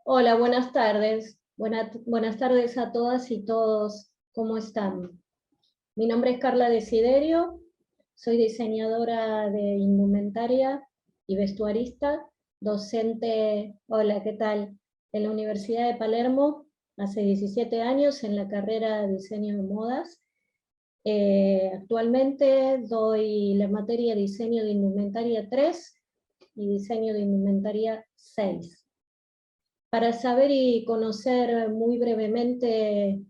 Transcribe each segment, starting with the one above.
Hola, buenas tardes. Buenas tardes a todas y todos. ¿Cómo están? Mi nombre es Carla Desiderio, soy diseñadora de indumentaria y vestuarista, docente, hola, ¿qué tal? En la Universidad de Palermo, hace 17 años en la carrera de diseño de modas. Actualmente doy la materia diseño de indumentaria 3 y diseño de indumentaria 6. Para saber y conocer muy brevemente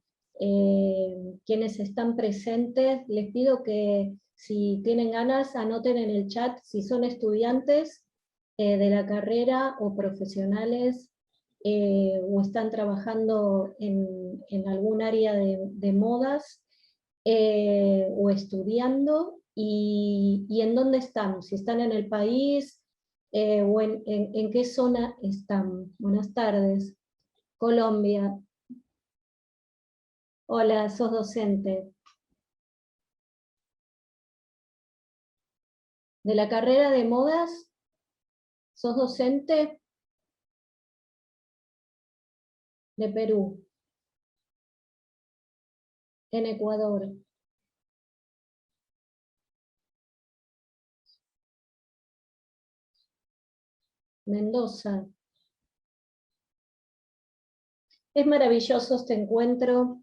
quienes están presentes, les pido que si tienen ganas anoten en el chat si son estudiantes de la carrera o profesionales o están trabajando en algún área de modas o estudiando y en dónde están, si están en el país, o en qué zona están. Buenas tardes. Colombia. Hola, sos docente. ¿De la carrera de modas? ¿Sos docente? De Perú. En Ecuador. Mendoza. Es maravilloso este encuentro,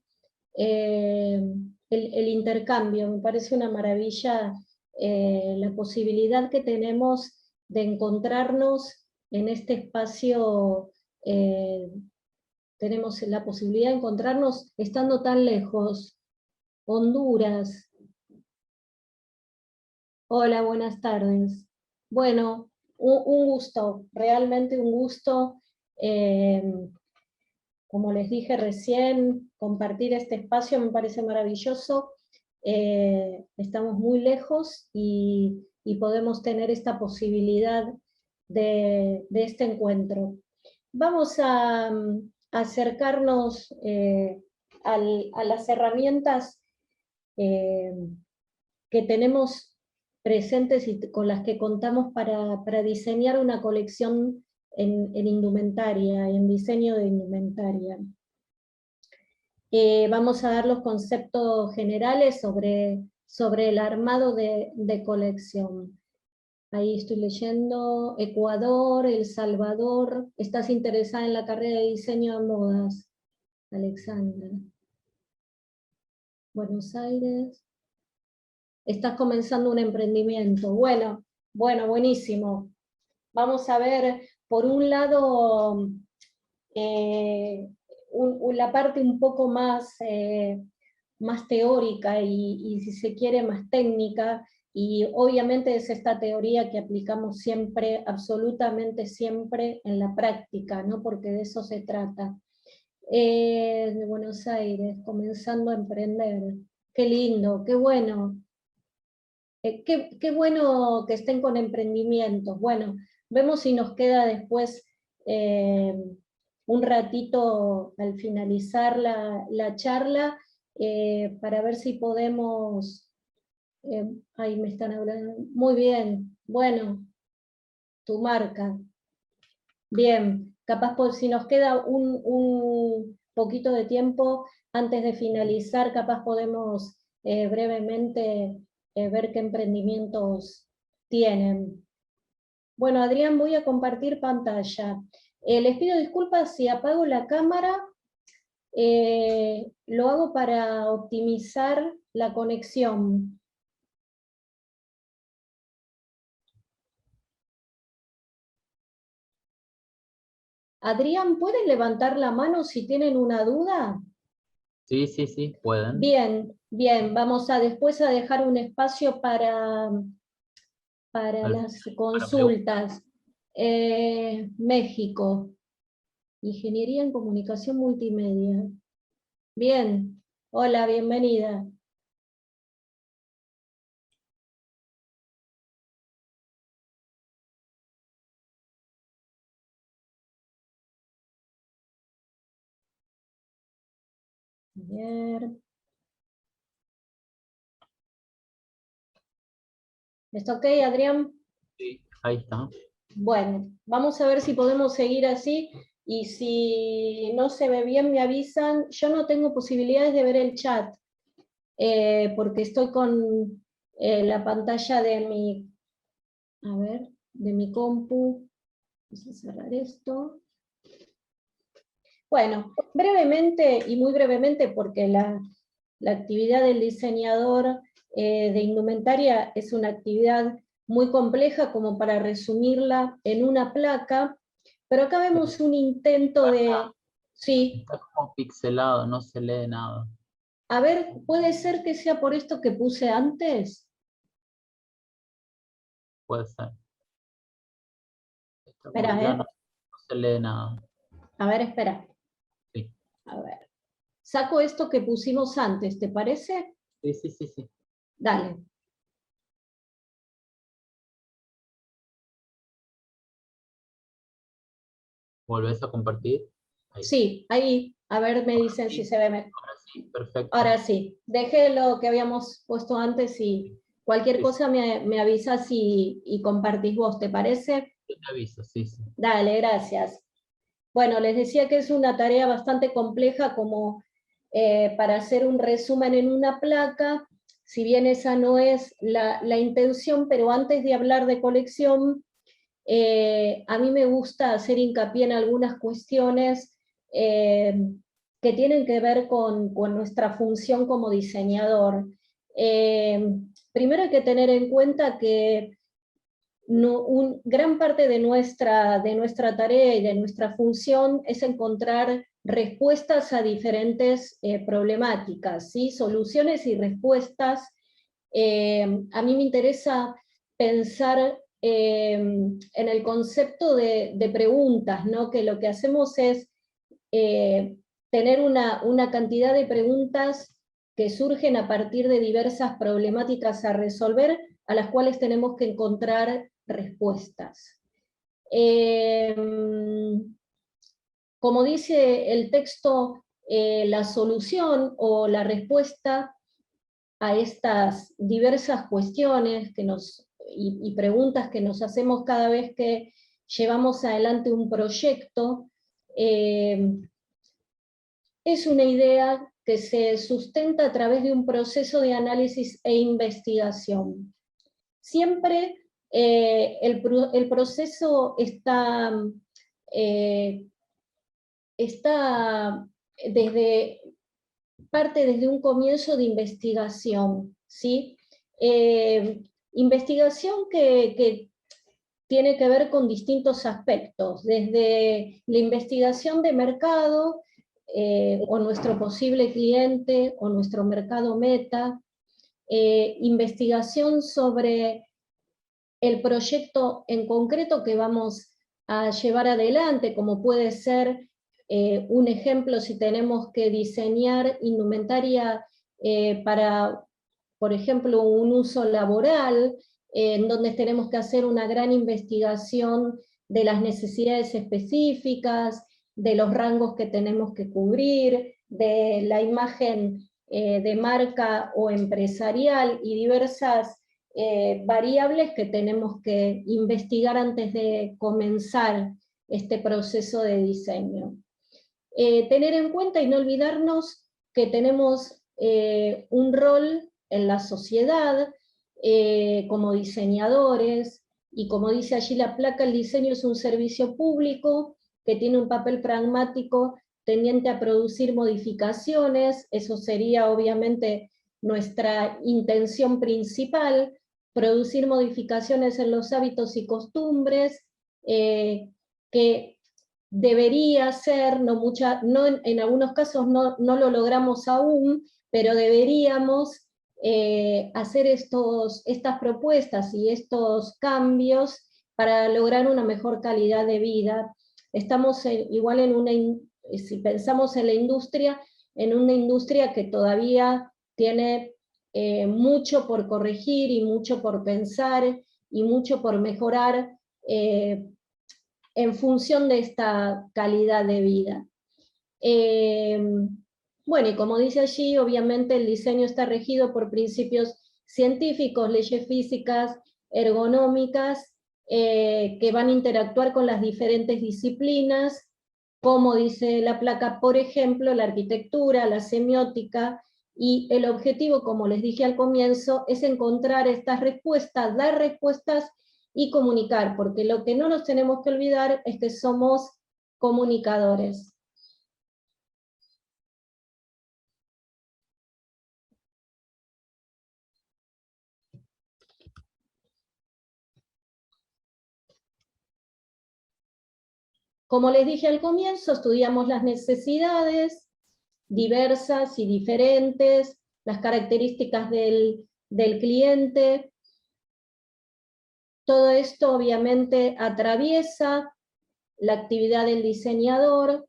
el intercambio, me parece una maravilla la posibilidad que tenemos de encontrarnos en este espacio, tenemos la posibilidad de encontrarnos estando tan lejos. Honduras. Hola, buenas tardes. Bueno, un gusto, realmente un gusto. eh, Como les dije recién, compartir este espacio me parece maravilloso. Estamos muy lejos y podemos tener esta posibilidad de este encuentro. Vamos a acercarnos a las herramientas eh, que tenemos presentes y con las que contamos para diseñar una colección en indumentaria, en diseño de indumentaria. Vamos a dar los conceptos generales sobre el armado de colección. Ahí estoy leyendo Ecuador, El Salvador. ¿Estás interesada en la carrera de diseño de modas, Alexandra? Buenos Aires. Estás comenzando un emprendimiento. Bueno, buenísimo. Vamos a ver, por un lado, la parte un poco más teórica y si se quiere más técnica, y obviamente es esta teoría que aplicamos siempre, absolutamente siempre en la práctica, ¿no? Porque de eso se trata. De Buenos Aires, comenzando a emprender. Qué lindo, qué bueno. Qué bueno que estén con emprendimientos. Bueno, vemos si nos queda después un ratito al finalizar la charla para ver si podemos... ahí me están hablando. Muy bien, bueno, tu marca. Bien, capaz por si nos queda un poquito de tiempo antes de finalizar, capaz podemos brevemente ver qué emprendimientos tienen. Bueno, Adrián, voy a compartir pantalla. Les pido disculpas si apago la cámara, lo hago para optimizar la conexión. Adrián, ¿pueden levantar la mano si tienen una duda? Sí, pueden. Bien, vamos a después a dejar un espacio para Al las final, para preguntar. consultas. México, Ingeniería en Comunicación Multimedia. Bien, hola, bienvenida. A ver. ¿Está ok, Adrián? Sí, ahí está. Bueno, vamos a ver si podemos seguir así. y si no se ve bien me avisan. Yo no tengo posibilidades de ver el chat, porque estoy con la pantalla de mi compu. Vamos a cerrar esto. Bueno, brevemente, y muy brevemente, porque la actividad del diseñador de indumentaria es una actividad muy compleja como para resumirla en una placa, pero acá vemos un intento de... Sí. Está como pixelado, no se lee nada. A ver, ¿puede ser que sea por esto que puse antes? Puede ser. Espera, No se lee nada. A ver, espera. Sí. A ver. Saco esto que pusimos antes, ¿te parece? Sí, sí, sí, sí. Dale. ¿Volvés a compartir? Ahí. Sí, ahí. A ver, me dicen si se ve mejor. Ahora sí, perfecto. Ahora sí. Dejé lo que habíamos puesto antes y cualquier cosa me avisas y compartís vos, ¿te parece? Yo te aviso, sí, sí. Dale, gracias. Bueno, les decía que es una tarea bastante compleja como para hacer un resumen en una placa, si bien esa no es la intención, pero antes de hablar de colección, a mí me gusta hacer hincapié en algunas cuestiones que tienen que ver con nuestra función como diseñador. Primero hay que tener en cuenta que gran parte de nuestra tarea y de nuestra función es encontrar respuestas a diferentes problemáticas, ¿sí? Soluciones y respuestas. A mí me interesa pensar en el concepto de preguntas, ¿no? Que lo que hacemos es tener una cantidad de preguntas que surgen a partir de diversas problemáticas a resolver, a las cuales tenemos que encontrar respuestas. Como dice el texto, la solución o la respuesta a estas diversas cuestiones y preguntas que nos hacemos cada vez que llevamos adelante un proyecto, es una idea que se sustenta a través de un proceso de análisis e investigación. Siempre el proceso parte desde un comienzo de investigación, ¿sí? Investigación que tiene que ver con distintos aspectos, desde la investigación de mercado, o nuestro posible cliente, o nuestro mercado meta, investigación sobre el proyecto en concreto que vamos a llevar adelante, como puede ser un ejemplo si tenemos que diseñar indumentaria para, por ejemplo, un uso laboral, en donde tenemos que hacer una gran investigación de las necesidades específicas, de los rangos que tenemos que cubrir, de la imagen de marca o empresarial y diversas variables que tenemos que investigar antes de comenzar este proceso de diseño. Tener en cuenta y no olvidarnos que tenemos un rol en la sociedad como diseñadores, y como dice allí la placa, el diseño es un servicio público que tiene un papel pragmático tendiente a producir modificaciones. Eso sería obviamente nuestra intención principal, producir modificaciones en los hábitos y costumbres, que debería ser, en algunos casos no lo logramos aún, pero deberíamos hacer estas propuestas y estos cambios para lograr una mejor calidad de vida. Estamos igual si pensamos en la industria, en una industria que todavía tiene mucho por corregir y mucho por pensar y mucho por mejorar en función de esta calidad de vida. Bueno, y como dice allí, obviamente el diseño está regido por principios científicos, leyes físicas, ergonómicas, que van a interactuar con las diferentes disciplinas como dice la placa, por ejemplo, la arquitectura, la semiótica, y el objetivo, como les dije al comienzo, es encontrar estas respuestas, dar respuestas y comunicar, porque lo que no nos tenemos que olvidar es que somos comunicadores. Como les dije al comienzo, estudiamos las necesidades diversas y diferentes, las características del cliente. Todo esto obviamente atraviesa la actividad del diseñador,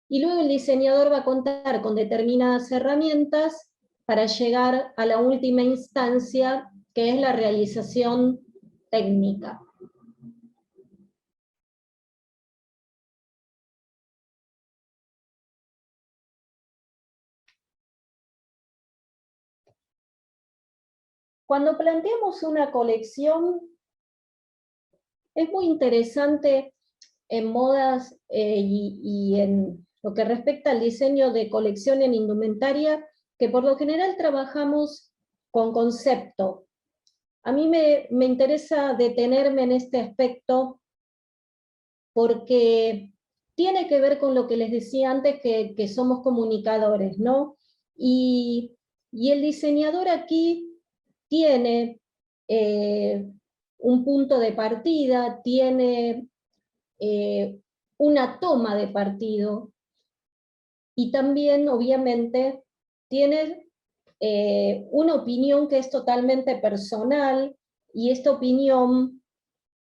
y luego el diseñador va a contar con determinadas herramientas para llegar a la última instancia, que es la realización técnica. Cuando planteamos una colección, es muy interesante en modas y en lo que respecta al diseño de colección en indumentaria, que por lo general trabajamos con concepto. A mí me interesa detenerme en este aspecto porque tiene que ver con lo que les decía antes, que somos comunicadores, ¿no? Y el diseñador aquí tiene un punto de partida, tiene una toma de partido, y también, obviamente, tiene una opinión que es totalmente personal, y esta opinión,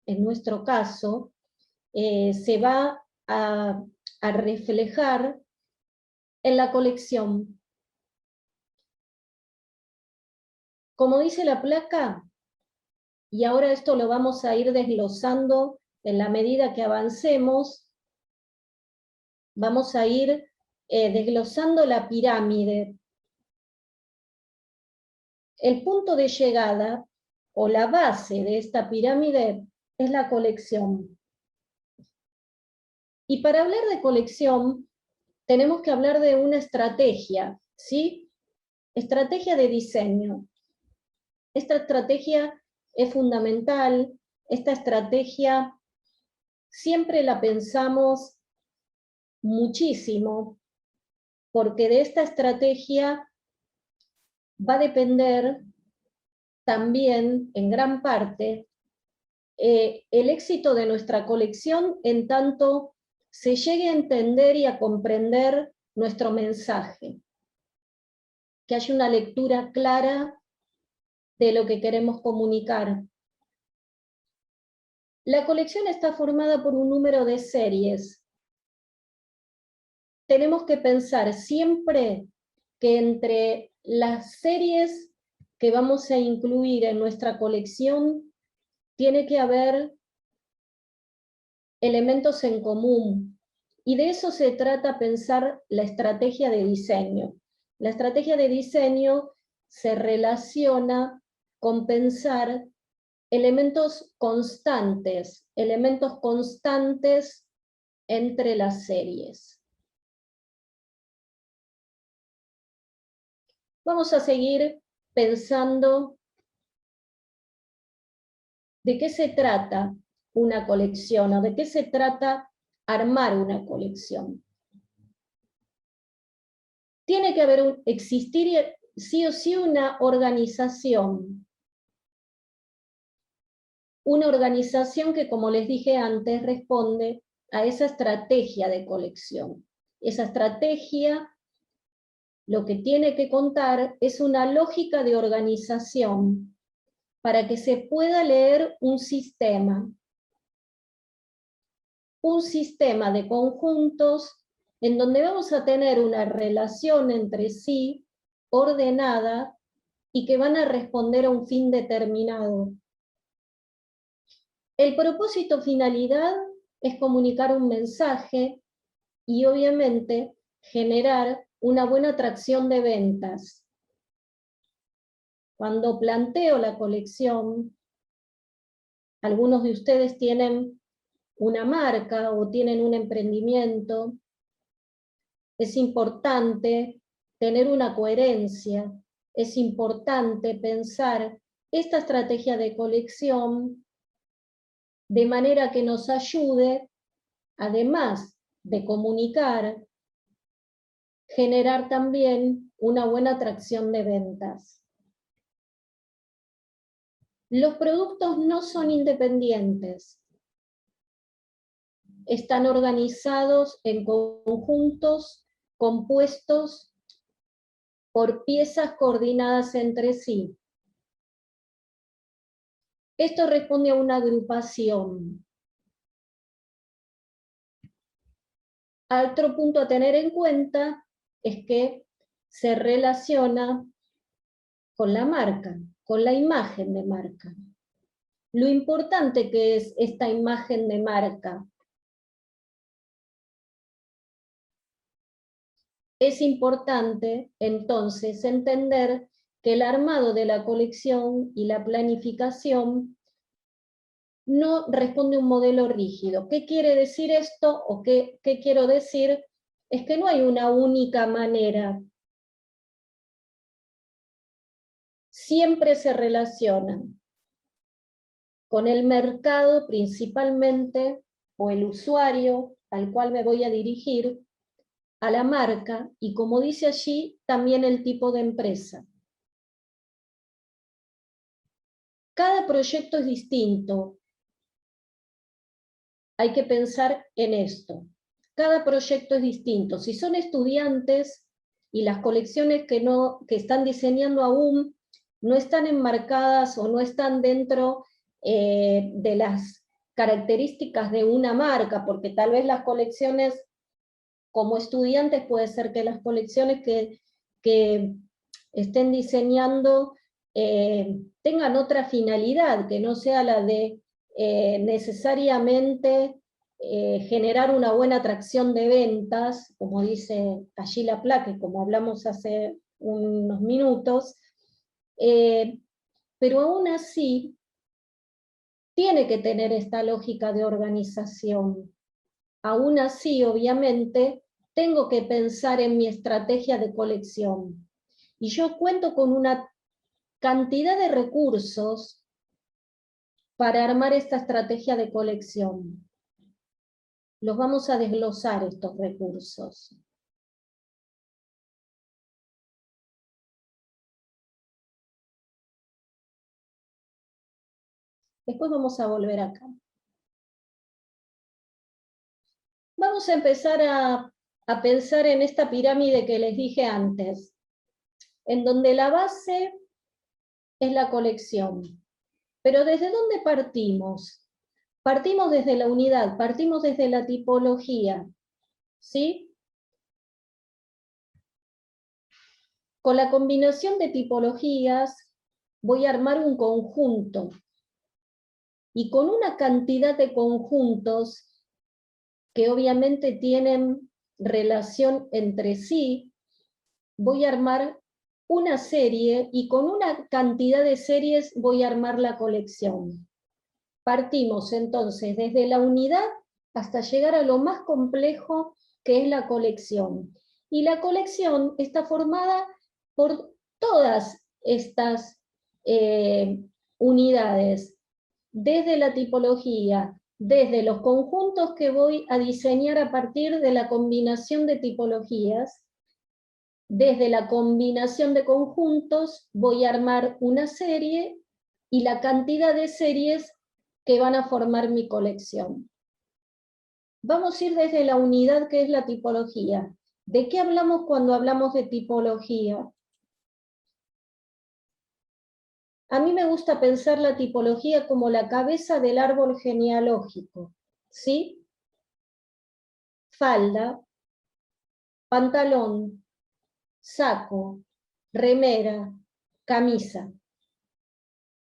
en nuestro caso, se va a reflejar en la colección. Como dice la placa, y ahora esto lo vamos a ir desglosando en la medida que avancemos, vamos a ir desglosando la pirámide. El punto de llegada, o la base de esta pirámide, es la colección. Y para hablar de colección, tenemos que hablar de una estrategia, ¿sí? Estrategia de diseño. Esta estrategia es fundamental, esta estrategia siempre la pensamos muchísimo, porque de esta estrategia va a depender también, en gran parte, el éxito de nuestra colección, en tanto se llegue a entender y a comprender nuestro mensaje, que haya una lectura clara de lo que queremos comunicar. La colección está formada por un número de series. Tenemos que pensar siempre que entre las series que vamos a incluir en nuestra colección tiene que haber elementos en común, y de eso se trata pensar la estrategia de diseño. La estrategia de diseño se relaciona con pensar elementos constantes entre las series. Vamos a seguir pensando de qué se trata una colección, o de qué se trata armar una colección. Tiene que existir sí o sí una organización. Una organización que, como les dije antes, responde a esa estrategia de colección. Esa estrategia lo que tiene que contar es una lógica de organización para que se pueda leer un sistema de conjuntos en donde vamos a tener una relación entre sí ordenada y que van a responder a un fin determinado. El propósito finalidad es comunicar un mensaje y obviamente generar una buena atracción de ventas. Cuando planteo la colección, algunos de ustedes tienen una marca o tienen un emprendimiento, es importante tener una coherencia, es importante pensar esta estrategia de colección de manera que nos ayude, además de comunicar, generar también una buena atracción de ventas. Los productos no son independientes, están organizados en conjuntos compuestos por piezas coordinadas entre sí. Esto responde a una agrupación. Otro punto a tener en cuenta es que se relaciona con la marca, con la imagen de marca. Lo importante que es esta imagen de marca. Es importante, entonces, entender que el armado de la colección y la planificación no responde a un modelo rígido. ¿Qué quiere decir esto? ¿O qué quiero decir? Es que no hay una única manera. Siempre se relacionan con el mercado principalmente, o el usuario al cual me voy a dirigir, a la marca, y como dice allí, también el tipo de empresa. Cada proyecto es distinto. Hay que pensar en esto. Cada proyecto es distinto. Si son estudiantes y las colecciones que están diseñando aún no están enmarcadas o no están dentro de las características de una marca, porque tal vez las colecciones, como estudiantes, puede ser que las colecciones que estén diseñando tengan otra finalidad, que no sea la de necesariamente generar una buena atracción de ventas, como dice allí la placa, como hablamos hace unos minutos, pero aún así tiene que tener esta lógica de organización. Aún así, obviamente, tengo que pensar en mi estrategia de colección. Y yo cuento con una cantidad de recursos para armar esta estrategia de colección. Los vamos a desglosar estos recursos. Después vamos a volver acá. Vamos a empezar a pensar en esta pirámide que les dije antes, en donde la base es la colección. Pero ¿desde dónde partimos? Partimos desde la unidad, partimos desde la tipología, ¿sí? Con la combinación de tipologías voy a armar un conjunto. Y con una cantidad de conjuntos que obviamente tienen relación entre sí, voy a armar una serie y con una cantidad de series voy a armar la colección. Partimos entonces desde la unidad hasta llegar a lo más complejo que es la colección. Y la colección está formada por todas estas unidades, desde la tipología, desde los conjuntos que voy a diseñar a partir de la combinación de tipologías, desde la combinación de conjuntos voy a armar una serie y la cantidad de series que van a formar mi colección. Vamos a ir desde la unidad que es la tipología. ¿De qué hablamos cuando hablamos de tipología? A mí me gusta pensar la tipología como la cabeza del árbol genealógico, ¿sí? Falda, pantalón, saco, remera, camisa.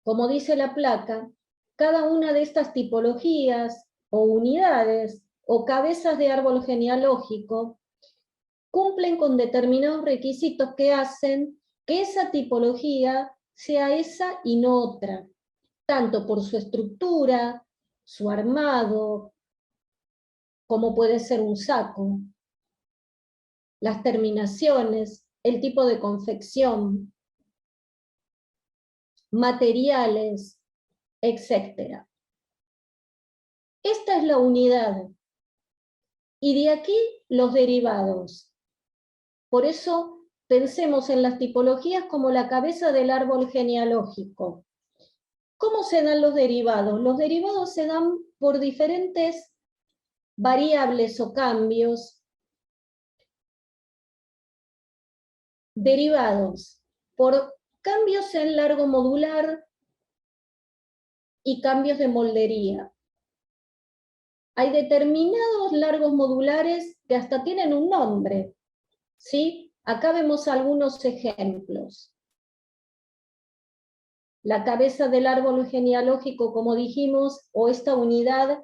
Como dice la placa, cada una de estas tipologías o unidades o cabezas de árbol genealógico cumplen con determinados requisitos que hacen que esa tipología sea esa y no otra, tanto por su estructura, su armado, como puede ser un saco, las terminaciones, el tipo de confección, materiales, etc. Esta es la unidad. Y de aquí los derivados. Por eso pensemos en las tipologías como la cabeza del árbol genealógico. ¿Cómo se dan los derivados? Los derivados se dan por diferentes variables o cambios. Derivados por cambios en largo modular y cambios de moldería. Hay determinados largos modulares que hasta tienen un nombre, ¿sí? Acá vemos algunos ejemplos. La cabeza del árbol genealógico, como dijimos, o esta unidad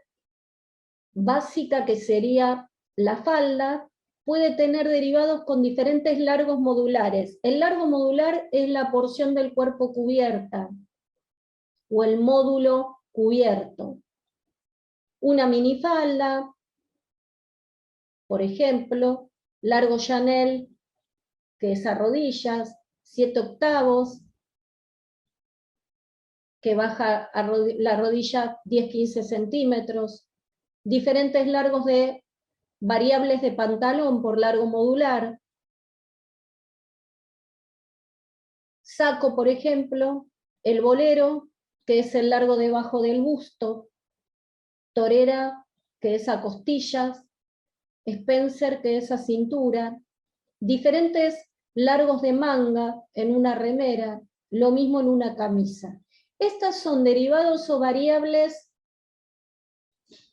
básica que sería la falda, puede tener derivados con diferentes largos modulares. El largo modular es la porción del cuerpo cubierta, o el módulo cubierto. Una minifalda, por ejemplo, largo Chanel, que es a rodillas, 7/8, que baja a la rodilla 10-15 centímetros, diferentes largos de variables de pantalón por largo modular. Saco, por ejemplo, el bolero, que es el largo debajo del busto, torera, que es a costillas, Spencer, que es a cintura, diferentes largos de manga en una remera, lo mismo en una camisa. Estas son derivados o variables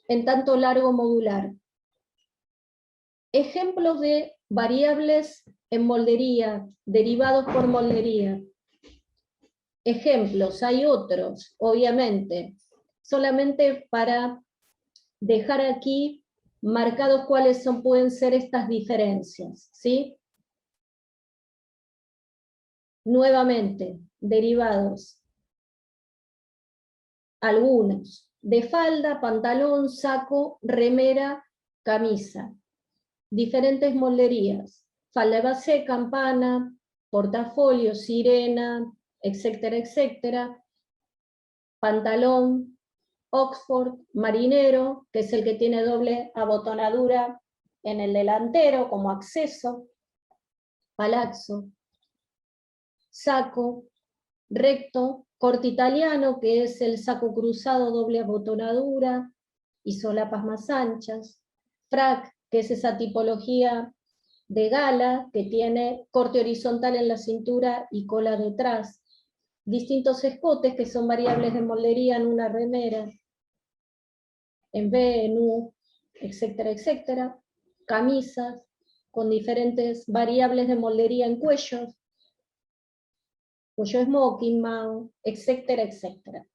en tanto largo modular. Ejemplos de variables en moldería, derivados por moldería. Ejemplos, hay otros, obviamente, solamente para dejar aquí marcados cuáles pueden ser estas diferencias, ¿sí? Nuevamente, derivados. Algunos, de falda, pantalón, saco, remera, camisa. Diferentes molderías, falda base, campana, portafolio, sirena, etcétera, etcétera. Pantalón, Oxford, marinero, que es el que tiene doble abotonadura en el delantero como acceso. Palazzo. Saco, recto, corte italiano, que es el saco cruzado, doble abotonadura y solapas más anchas. Frac, que es esa tipología de gala que tiene corte horizontal en la cintura y cola detrás. Distintos escotes que son variables de moldería en una remera, en B, en U, etcétera, etcétera. Camisas con diferentes variables de moldería en cuellos, cuello smoking, mount, etcétera, etcétera.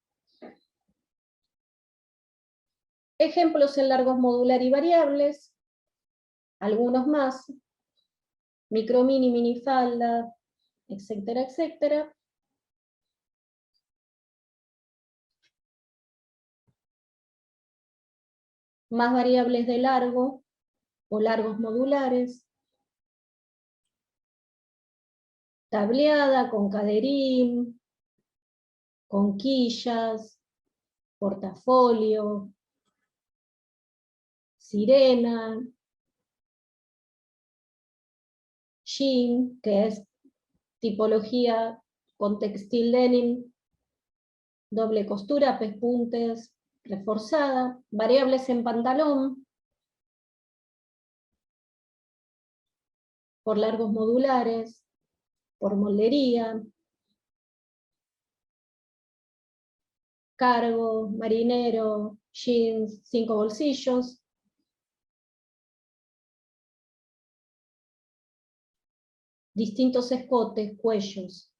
Ejemplos en largos modular y variables, algunos más, micro mini, minifalda, etcétera, etcétera. Más variables de largo o largos modulares. Tableada con caderín, con quillas, portafolio, sirena, jean, que es tipología con textil denim, doble costura, pespuntes, reforzada, variables en pantalón, por largos modulares, por moldería, cargo, marinero, jeans, 5 bolsillos, distintos escotes, cuellos.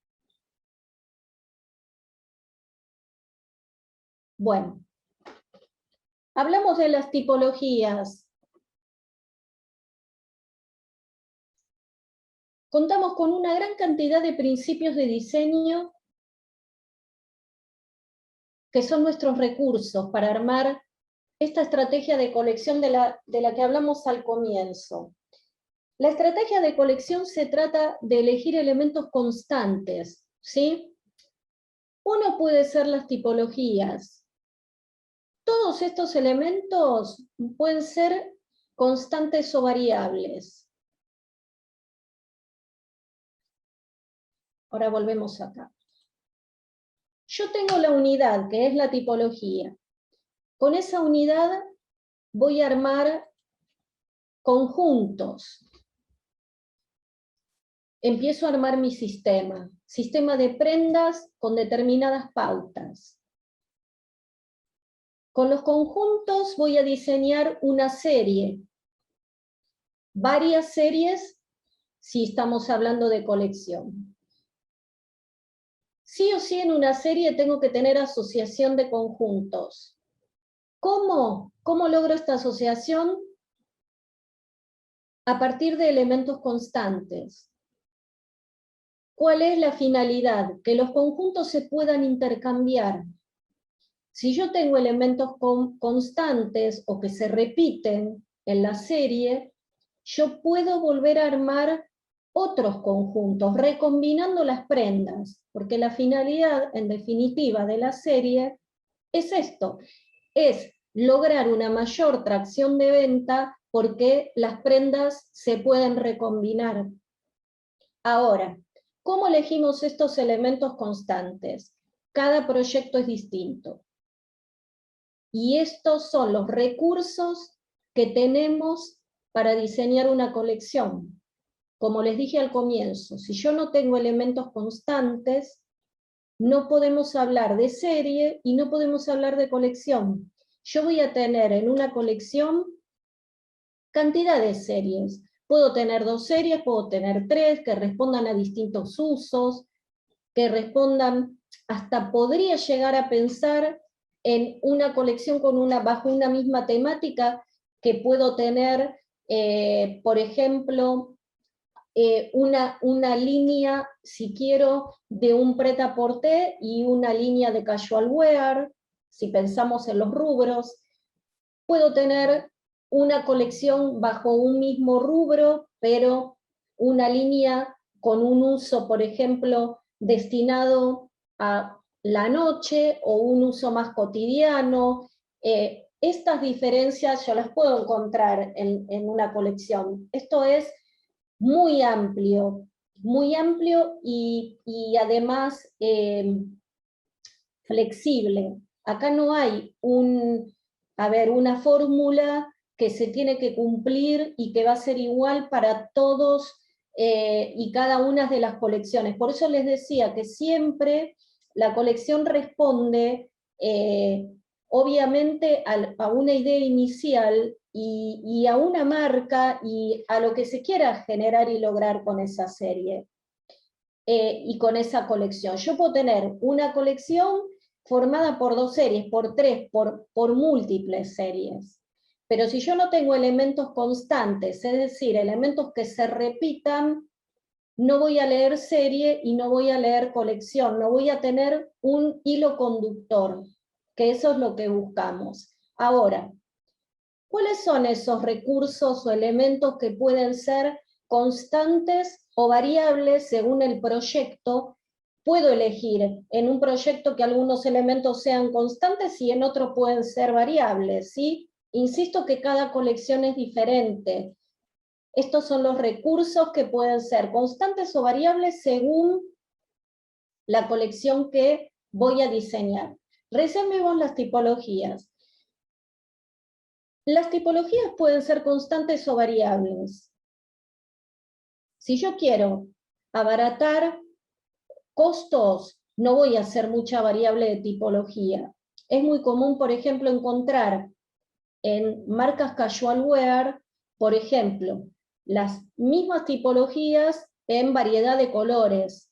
Bueno, hablamos de las tipologías. Contamos con una gran cantidad de principios de diseño que son nuestros recursos para armar esta estrategia de colección de la que hablamos al comienzo. La estrategia de colección se trata de elegir elementos constantes, ¿sí? Uno puede ser las tipologías. Todos estos elementos pueden ser constantes o variables. Ahora volvemos acá. Yo tengo la unidad, que es la tipología. Con esa unidad voy a armar conjuntos. Empiezo a armar mi sistema de prendas con determinadas pautas. Con los conjuntos voy a diseñar una serie, varias series si estamos hablando de colección. Sí o sí en una serie tengo que tener asociación de conjuntos. ¿Cómo? ¿Cómo logro esta asociación? A partir de elementos constantes. ¿Cuál es la finalidad? Que los conjuntos se puedan intercambiar. Si yo tengo elementos constantes o que se repiten en la serie, yo puedo volver a armar otros conjuntos, recombinando las prendas, porque la finalidad, en definitiva, de la serie es esto, es lograr una mayor tracción de venta porque las prendas se pueden recombinar. Ahora, ¿cómo elegimos estos elementos constantes? Cada proyecto es distinto. Y estos son los recursos que tenemos para diseñar una colección. Como les dije al comienzo, si yo no tengo elementos constantes, no podemos hablar de serie y no podemos hablar de colección. Yo voy a tener en una colección cantidad de series. Puedo tener 2 series, puedo tener 3, que respondan a distintos usos, que respondan, hasta podría llegar a pensar en una colección bajo una misma temática, que puedo tener, por ejemplo, una línea, si quiero, de un pret-à-porter y una línea de casual wear, si pensamos en los rubros. Puedo tener una colección bajo un mismo rubro, pero una línea con un uso, por ejemplo, destinado a la noche o un uso más cotidiano. Estas diferencias yo las puedo encontrar en una colección. Esto es muy amplio y además flexible. Acá no hay una fórmula que se tiene que cumplir y que va a ser igual para todos y cada una de las colecciones. Por eso les decía que siempre la colección responde obviamente a una idea inicial y a una marca y a lo que se quiera generar y lograr con esa serie y con esa colección. Yo puedo tener una colección formada por 2 series, por 3, por múltiples series. Pero si yo no tengo elementos constantes, es decir, elementos que se repitan, no voy a leer serie y no voy a leer colección, no voy a tener un hilo conductor, que eso es lo que buscamos. Ahora, ¿cuáles son esos recursos o elementos que pueden ser constantes o variables según el proyecto? Puedo elegir en un proyecto que algunos elementos sean constantes y en otro pueden ser variables, ¿sí? Insisto que cada colección es diferente. Estos son los recursos que pueden ser constantes o variables según la colección que voy a diseñar. Recién vimos las tipologías. Las tipologías pueden ser constantes o variables. Si yo quiero abaratar costos, no voy a hacer mucha variable de tipología. Es muy común, por ejemplo, encontrar en marcas casual wear, por ejemplo, las mismas tipologías en variedad de colores,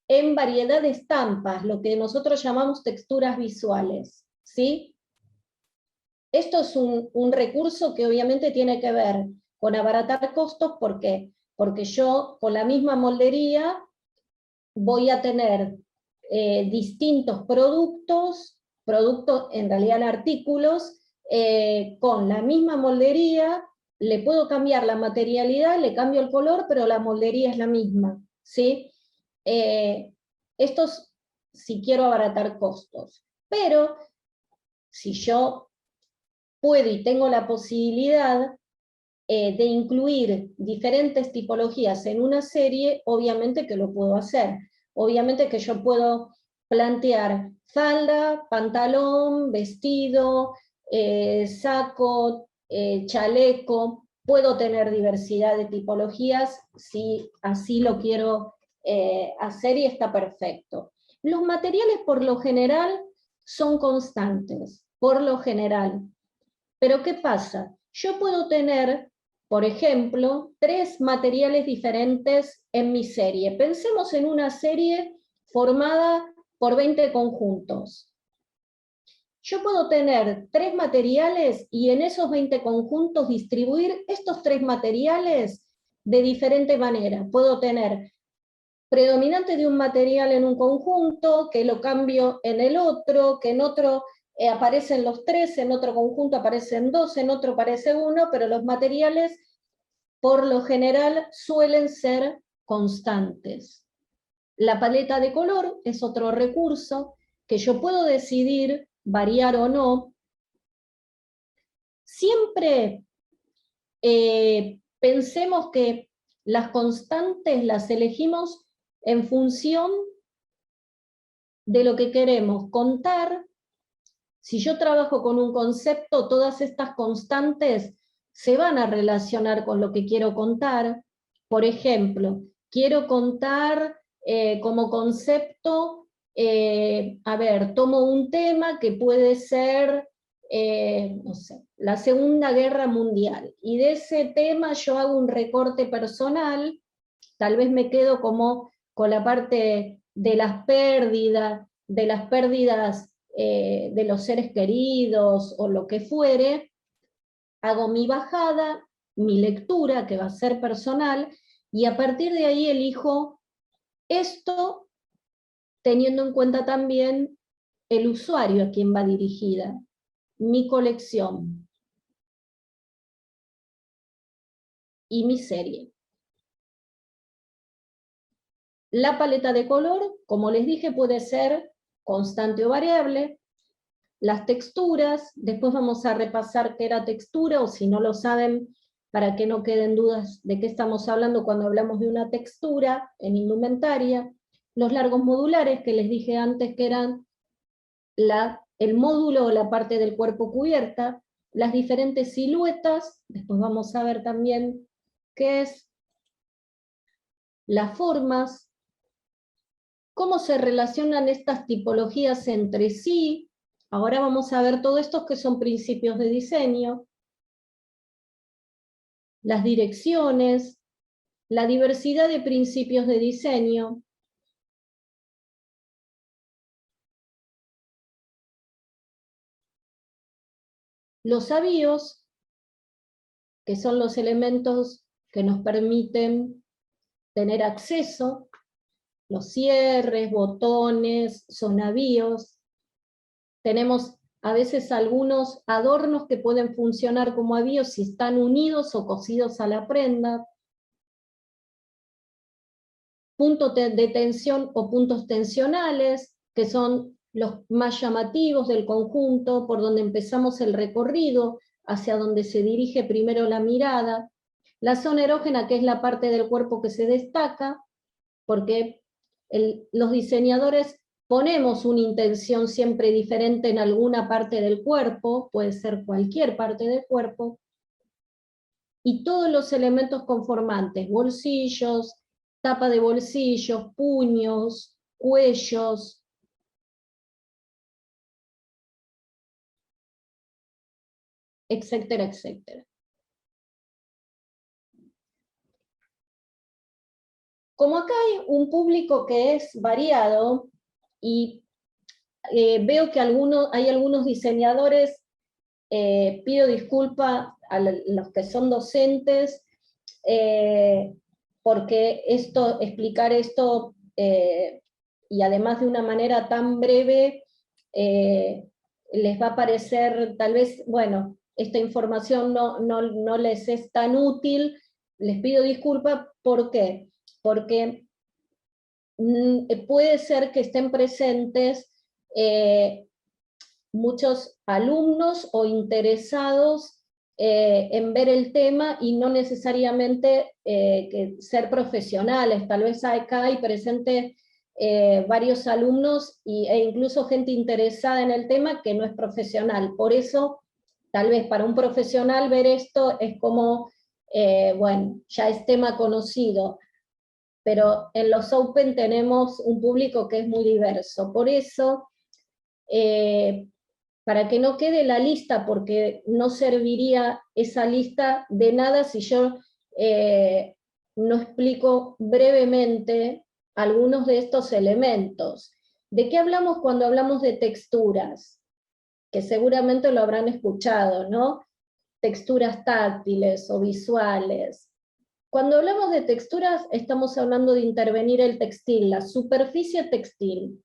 en variedad de estampas, lo que nosotros llamamos texturas visuales, ¿sí? Esto es un recurso que obviamente tiene que ver con abaratar costos. ¿Por qué? Porque yo con la misma moldería voy a tener distintos productos en realidad artículos, con la misma moldería, le puedo cambiar la materialidad, le cambio el color, pero la moldería es la misma, ¿sí? Esto es si quiero abaratar costos. Pero si yo puedo y tengo la posibilidad de incluir diferentes tipologías en una serie, obviamente que lo puedo hacer. Obviamente que yo puedo plantear falda, pantalón, vestido, saco, chaleco, puedo tener diversidad de tipologías si así lo quiero hacer y está perfecto. Los materiales por lo general son constantes, por lo general. Pero ¿qué pasa? Yo puedo tener, por ejemplo, 3 materiales diferentes en mi serie. Pensemos en una serie formada por 20 conjuntos. Yo puedo tener 3 materiales y en esos 20 conjuntos distribuir estos 3 materiales de diferente manera. Puedo tener predominante de un material en un conjunto, que lo cambio en el otro, que en otro aparecen los 3, en otro conjunto aparecen 2, en otro aparece 1, pero los materiales por lo general suelen ser constantes. La paleta de color es otro recurso que yo puedo decidir variar o no. Siempre pensemos que las constantes las elegimos en función de lo que queremos contar. Si yo trabajo con un concepto, todas estas constantes se van a relacionar con lo que quiero contar. Por ejemplo, quiero contar como concepto, tomo un tema que puede ser, no sé, la Segunda Guerra Mundial, y de ese tema yo hago un recorte personal, tal vez me quedo como con la parte de las pérdidas, de los seres queridos o lo que fuere, hago mi bajada, mi lectura, que va a ser personal, y a partir de ahí elijo esto teniendo en cuenta también el usuario a quien va dirigida, mi colección y mi serie. La paleta de color, como les dije, puede ser constante o variable. Las texturas, después vamos a repasar qué era textura, o si no lo saben, para que no queden dudas de qué estamos hablando cuando hablamos de una textura en indumentaria. Los largos modulares, que les dije antes que eran el módulo o la parte del cuerpo cubierta. Las diferentes siluetas, después vamos a ver también qué es. Las formas, cómo se relacionan estas tipologías entre sí. Ahora vamos a ver todos estos que son principios de diseño. Las direcciones, la diversidad de principios de diseño. Los avíos, que son los elementos que nos permiten tener acceso. Los cierres, botones, son avíos. Tenemos a veces algunos adornos que pueden funcionar como avíos si están unidos o cosidos a la prenda. Puntos de tensión o puntos tensionales, que son los más llamativos del conjunto, por donde empezamos el recorrido, hacia donde se dirige primero la mirada. La zona erógena, que es la parte del cuerpo que se destaca, porque los diseñadores ponemos una intención siempre diferente en alguna parte del cuerpo, puede ser cualquier parte del cuerpo, y todos los elementos conformantes, bolsillos, tapa de bolsillos, puños, cuellos, etcétera, etcétera. Como acá hay un público que es variado, y veo que hay algunos diseñadores, pido disculpa a los que son docentes, porque explicar esto, y además de una manera tan breve, les va a parecer, tal vez, bueno, esta información no les es tan útil, les pido disculpas. ¿Por qué? Porque puede ser que estén presentes muchos alumnos o interesados en ver el tema y no necesariamente que ser profesionales. Tal vez acá hay presentes varios alumnos e incluso gente interesada en el tema que no es profesional. Por eso, tal vez para un profesional ver esto es como, bueno, ya es tema conocido, pero en los Open tenemos un público que es muy diverso. Por eso, para que no quede la lista, porque no serviría esa lista de nada si yo no explico brevemente algunos de estos elementos. ¿De qué hablamos cuando hablamos de texturas? Que seguramente lo habrán escuchado, ¿no? Texturas táctiles o visuales. Cuando hablamos de texturas, estamos hablando de intervenir el textil, la superficie textil,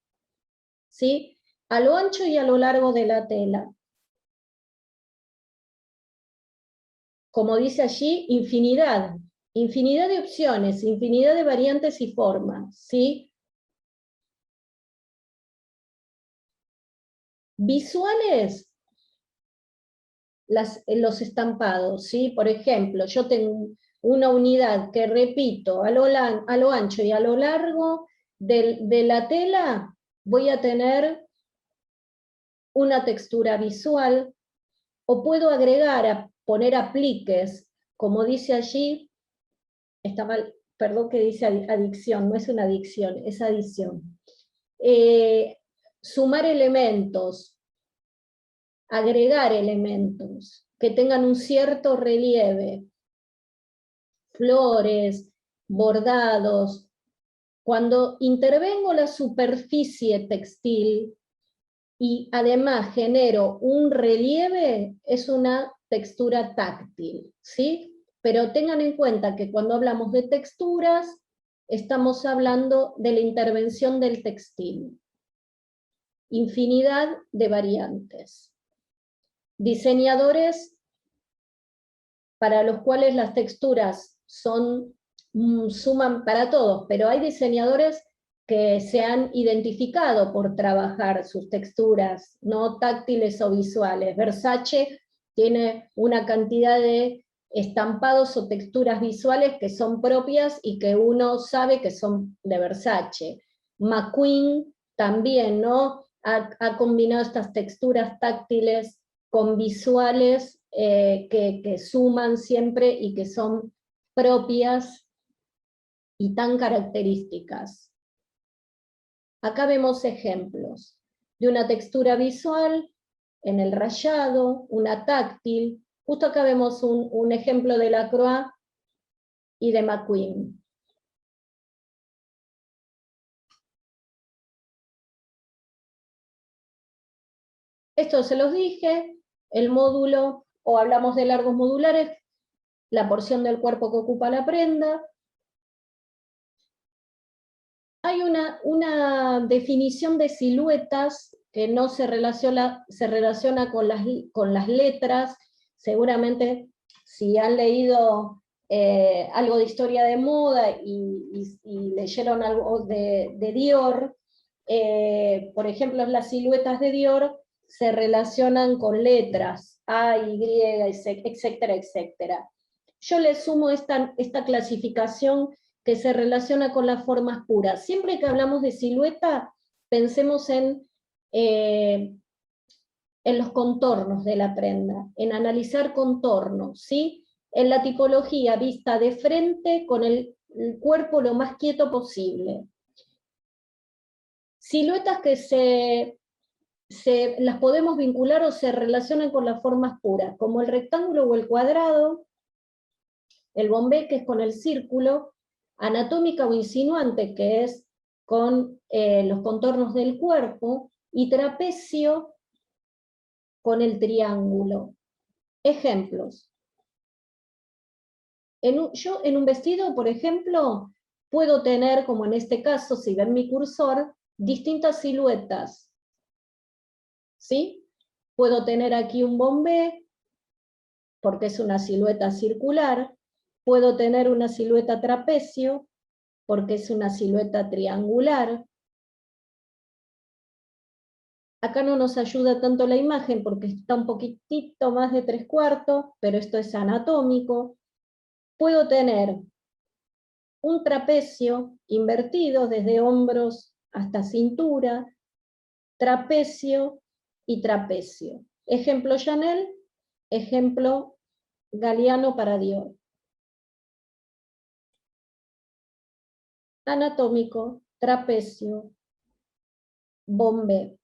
¿sí? A lo ancho y a lo largo de la tela. Como dice allí, infinidad de opciones, infinidad de variantes y formas, ¿sí? Visuales, los estampados, ¿sí? Por ejemplo, yo tengo una unidad que repito a lo ancho y a lo largo de la tela, voy a tener una textura visual, o puedo agregar, poner apliques, como dice allí, está mal, perdón que dice adicción, no es una adicción, es adición. Sumar elementos, agregar elementos que tengan un cierto relieve, flores, bordados. Cuando intervengo la superficie textil y además genero un relieve, es una textura táctil, ¿sí? Pero tengan en cuenta que cuando hablamos de texturas, estamos hablando de la intervención del textil. Infinidad de variantes. Diseñadores para los cuales las texturas suman para todos, pero hay diseñadores que se han identificado por trabajar sus texturas, no táctiles o visuales. Versace tiene una cantidad de estampados o texturas visuales que son propias y que uno sabe que son de Versace. McQueen también, ¿no? Ha combinado estas texturas táctiles con visuales que suman siempre y que son propias y tan características. Acá vemos ejemplos de una textura visual en el rayado, una táctil. Justo acá vemos un ejemplo de Lacroix y de McQueen. Esto se los dije, el módulo, o hablamos de largos modulares, la porción del cuerpo que ocupa la prenda. Hay una definición de siluetas que no se relaciona con las letras. Seguramente si han leído algo de historia de moda y leyeron algo de Dior, por ejemplo, las siluetas de Dior se relacionan con letras, A, Y, etcétera, etcétera. Yo le sumo esta clasificación que se relaciona con las formas puras. Siempre que hablamos de silueta, pensemos en los contornos de la prenda, en analizar contornos, ¿sí? En la tipología vista de frente con el cuerpo lo más quieto posible. Siluetas que las podemos vincular o se relacionan con las formas puras, como el rectángulo o el cuadrado, el bombé, que es con el círculo, anatómica o insinuante, que es con los contornos del cuerpo, y trapecio con el triángulo. Ejemplos. Yo en un vestido, por ejemplo, puedo tener, como en este caso, si ven mi cursor, distintas siluetas, ¿sí? Puedo tener aquí un bombé, porque es una silueta circular. Puedo tener una silueta trapecio, porque es una silueta triangular. Acá no nos ayuda tanto la imagen porque está un poquitito más de 3/4, pero esto es anatómico. Puedo tener un trapecio invertido desde hombros hasta cintura, trapecio y trapecio. Ejemplo Chanel, ejemplo Galliano para Dior. Anatómico, trapecio, bombé.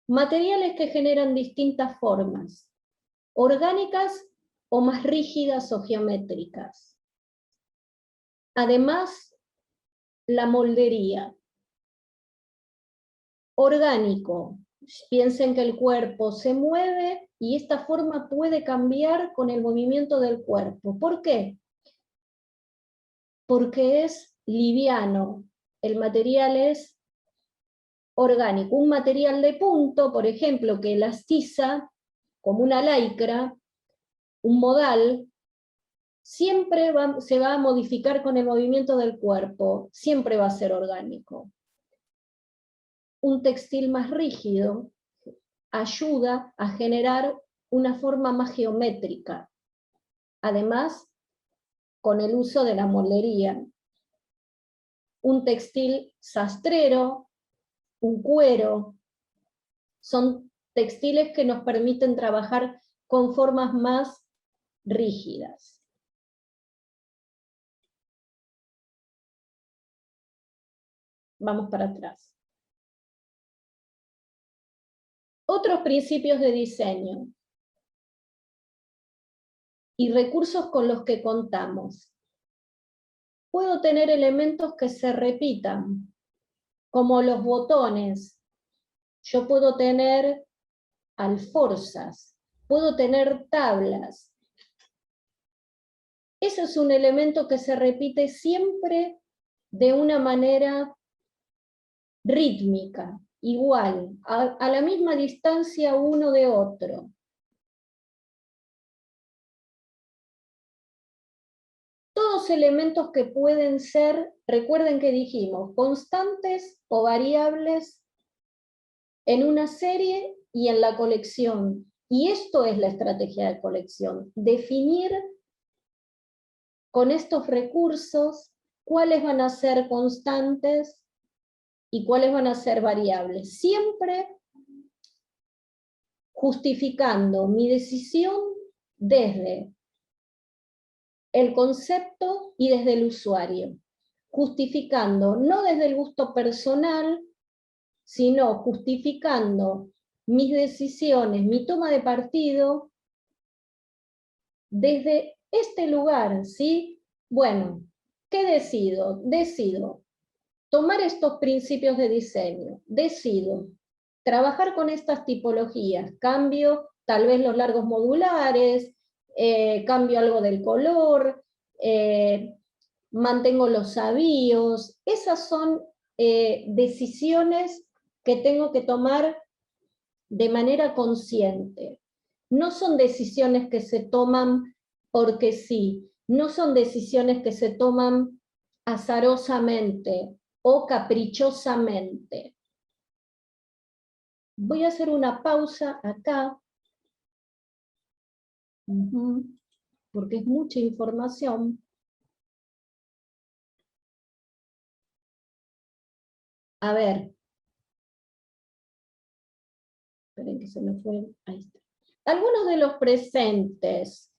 Materiales que generan distintas formas, orgánicas o más rígidas o geométricas. Además, la moldería. Orgánico. Piensen que el cuerpo se mueve y esta forma puede cambiar con el movimiento del cuerpo. ¿Por qué? Porque es liviano. El material es orgánico. Un material de punto, por ejemplo, que elastiza, como una lycra, un modal, siempre se va a modificar con el movimiento del cuerpo, siempre va a ser orgánico. Un textil más rígido ayuda a generar una forma más geométrica, además con el uso de la moldería. Un textil sastrero, un cuero, son textiles que nos permiten trabajar con formas más rígidas. Vamos para atrás. Otros principios de diseño y recursos con los que contamos. Puedo tener elementos que se repitan, como los botones. Yo puedo tener alforzas, puedo tener tablas. Ese es un elemento que se repite siempre de una manera rítmica, igual, a la misma distancia uno de otro. Todos elementos que pueden ser, recuerden que dijimos, constantes o variables en una serie y en la colección. Y esto es la estrategia de colección, definir con estos recursos cuáles van a ser constantes y cuáles van a ser variables. Siempre justificando mi decisión desde el concepto y desde el usuario. Justificando, no desde el gusto personal, sino justificando mis decisiones, mi toma de partido, desde este lugar, ¿sí? Bueno, ¿qué decido? Decido tomar estos principios de diseño, decido trabajar con estas tipologías, cambio tal vez los largos modulares, cambio algo del color, mantengo los avíos. Esas son decisiones que tengo que tomar de manera consciente. No son decisiones que se toman porque sí, no son decisiones que se toman azarosamente o caprichosamente. Voy a hacer una pausa acá, porque es mucha información. A ver. Esperen que se me fue. Ahí está. Algunos de los presentes.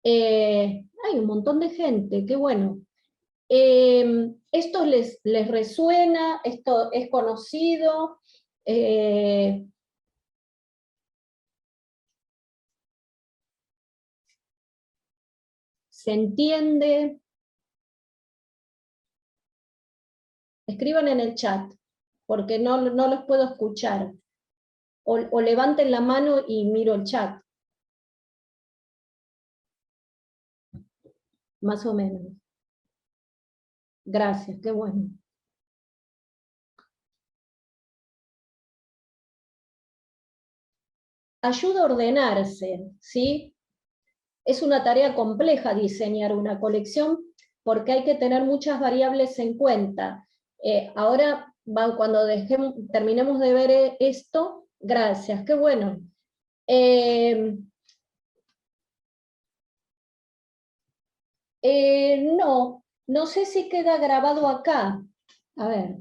Hay un montón de gente, qué bueno. ¿Esto les resuena? ¿Esto es conocido? ¿Se entiende? Escriban en el chat, porque no los puedo escuchar. O levanten la mano y miro el chat. Más o menos. Gracias, qué bueno. Ayuda a ordenarse, ¿sí? Es una tarea compleja diseñar una colección porque hay que tener muchas variables en cuenta. Ahora, cuando terminemos de ver esto, gracias, qué bueno. No sé si queda grabado acá. A ver.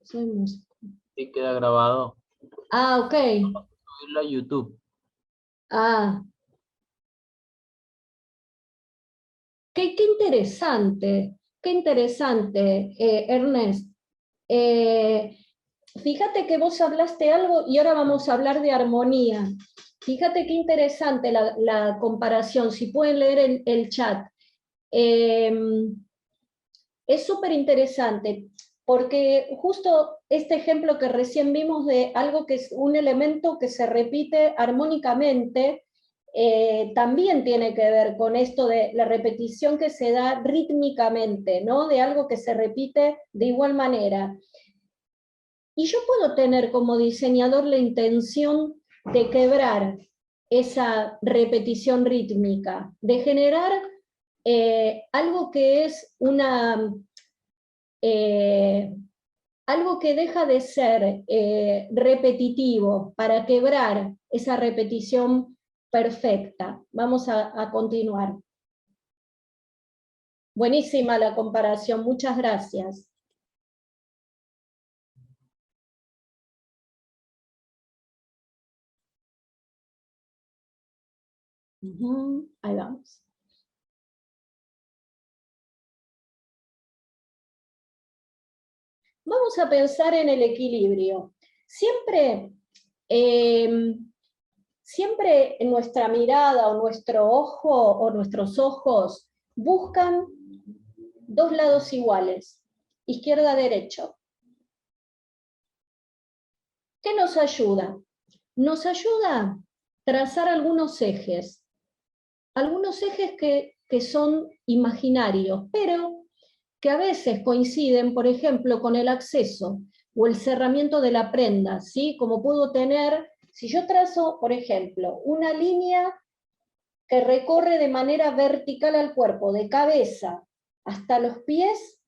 Sí, queda grabado. Ah, ok. Vamos a subirlo a YouTube. Ah. Qué interesante, Ernest. Fíjate que vos hablaste algo y ahora vamos a hablar de armonía. Fíjate qué interesante la comparación, si pueden leer el chat. Es súper interesante, porque justo este ejemplo que recién vimos de algo que es un elemento que se repite armónicamente, también tiene que ver con esto de la repetición que se da rítmicamente, ¿no? De algo que se repite de igual manera. Y yo puedo tener como diseñador la intención de quebrar esa repetición rítmica, de generar algo que es algo que deja de ser repetitivo para quebrar esa repetición perfecta. Vamos a continuar. Buenísima la comparación, muchas gracias. Ahí vamos. Vamos a pensar en el equilibrio. Siempre en nuestra mirada o nuestro ojo o nuestros ojos buscan dos lados iguales, izquierda-derecho. ¿Qué nos ayuda? Nos ayuda a trazar algunos ejes que son imaginarios, pero que a veces coinciden, por ejemplo, con el acceso o el cerramiento de la prenda, ¿sí? Como puedo tener, si yo trazo, por ejemplo, una línea que recorre de manera vertical al cuerpo, de cabeza hasta los pies,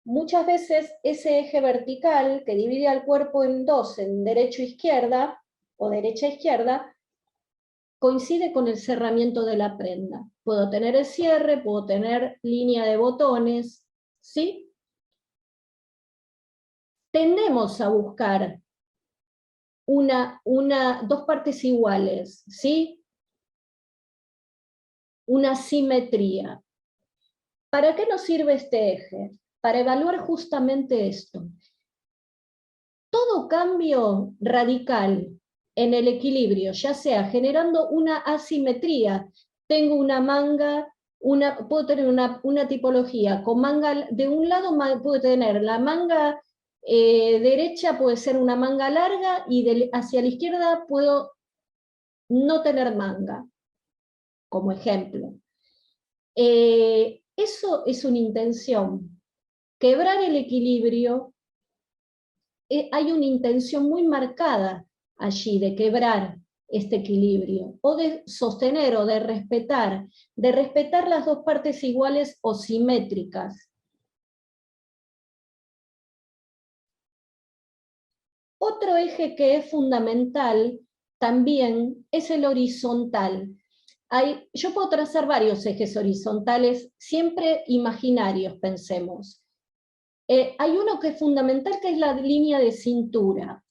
muchas veces ese eje vertical que divide al cuerpo en dos, en derecho-izquierda o derecha-izquierda, coincide con el cerramiento de la prenda. Puedo tener el cierre, puedo tener línea de botones, ¿sí? Tendemos a buscar dos partes iguales, ¿sí? Una simetría. ¿Para qué nos sirve este eje? Para evaluar justamente esto. Todo cambio radical en el equilibrio, ya sea generando una asimetría, tengo una manga, puedo tener una tipología con manga, de un lado puedo tener la manga derecha, puede ser una manga larga, y hacia la izquierda puedo no tener manga, como ejemplo. Eso es una intención. Quebrar el equilibrio, hay una intención muy marcada allí de quebrar este equilibrio, o de sostener o de respetar las dos partes iguales o simétricas. Otro eje que es fundamental también es el horizontal. Yo puedo trazar varios ejes horizontales, siempre imaginarios, pensemos. Hay uno que es fundamental, que es la línea de cintura.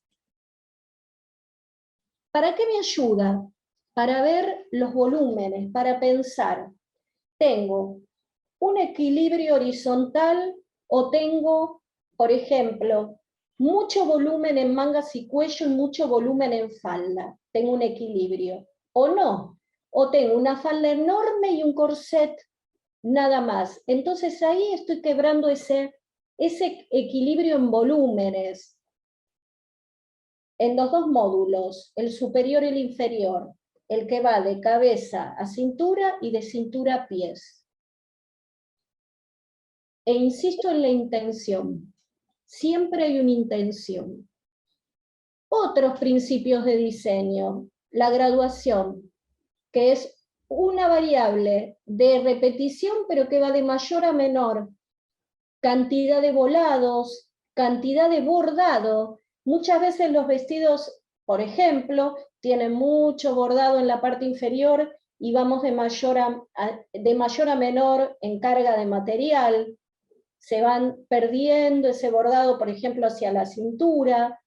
¿Para qué me ayuda? Para ver los volúmenes, para pensar. ¿Tengo un equilibrio horizontal o tengo, por ejemplo, mucho volumen en mangas y cuello y mucho volumen en falda? ¿Tengo un equilibrio o no? ¿O tengo una falda enorme y un corset nada más? Entonces ahí estoy quebrando ese equilibrio en volúmenes, en los dos módulos, el superior y el inferior, el que va de cabeza a cintura y de cintura a pies. e insisto en la intención. Siempre hay una intención. Otros principios de diseño, la graduación, que es una variable de repetición, pero que va de mayor a menor. Cantidad de volados, cantidad de bordado. Muchas veces los vestidos, por ejemplo, tienen mucho bordado en la parte inferior y vamos de mayor a menor en carga de material. Se van perdiendo ese bordado, por ejemplo, hacia la cintura.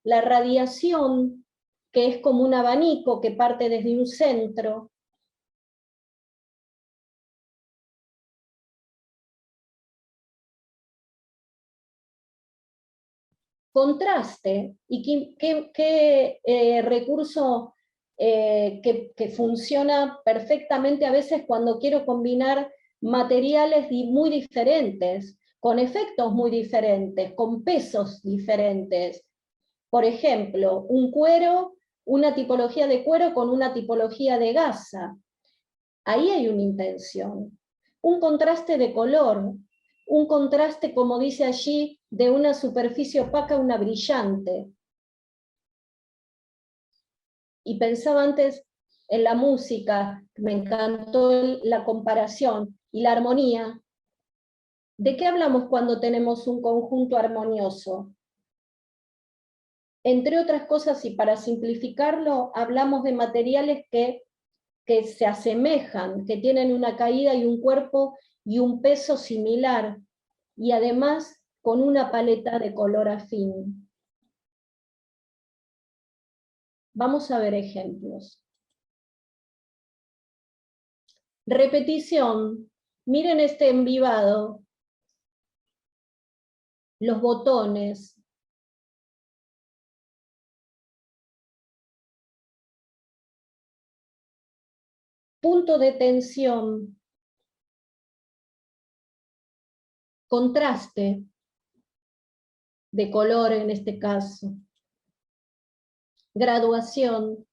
La radiación, que es como un abanico que parte desde un centro. Contraste, y qué recurso que funciona perfectamente a veces cuando quiero combinar materiales muy diferentes, con efectos muy diferentes, con pesos diferentes. Por ejemplo, un cuero, una tipología de cuero con una tipología de gasa. Ahí hay una intención. Un contraste de color, un contraste, como dice allí, de una superficie opaca a una brillante. Y pensaba antes en la música, me encantó la comparación y la armonía. ¿De qué hablamos cuando tenemos un conjunto armonioso? Entre otras cosas, y para simplificarlo, hablamos de materiales que se asemejan, que tienen una caída y un cuerpo y un peso similar, y además con una paleta de color afín. Vamos a ver ejemplos. Repetición. Miren este envivado. Los botones. Punto de tensión. Contraste de color en este caso. Graduación.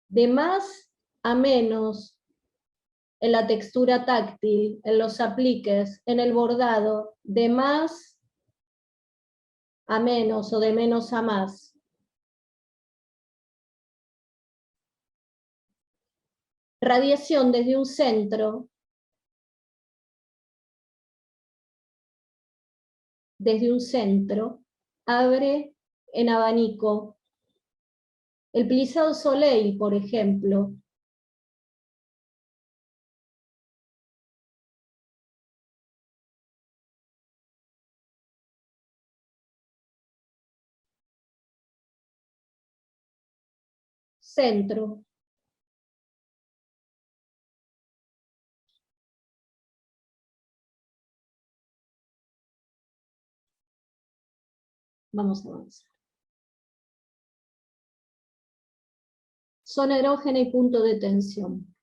De más a menos en la textura táctil, en los apliques, en el bordado, de más a menos o de menos a más. Radiación desde un centro, abre en abanico. El plisado Soleil, por ejemplo. Centro. Vamos a avanzar. Zona erógena y punto de tensión.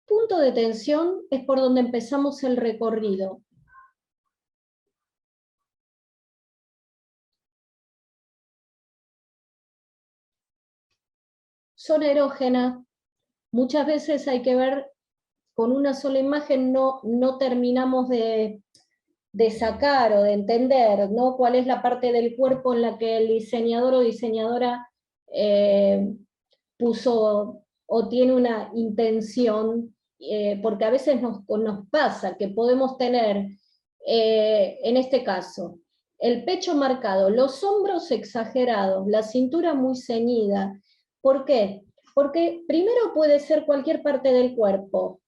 Punto de tensión es por donde empezamos el recorrido. Zona erógena, muchas veces hay que ver, con una sola imagen no terminamos de sacar o de entender, ¿no?, cuál es la parte del cuerpo en la que el diseñador o diseñadora puso o tiene una intención, porque a veces nos pasa que podemos tener, en este caso, el pecho marcado, los hombros exagerados, la cintura muy ceñida. ¿Por qué? Porque primero puede ser cualquier parte del cuerpo,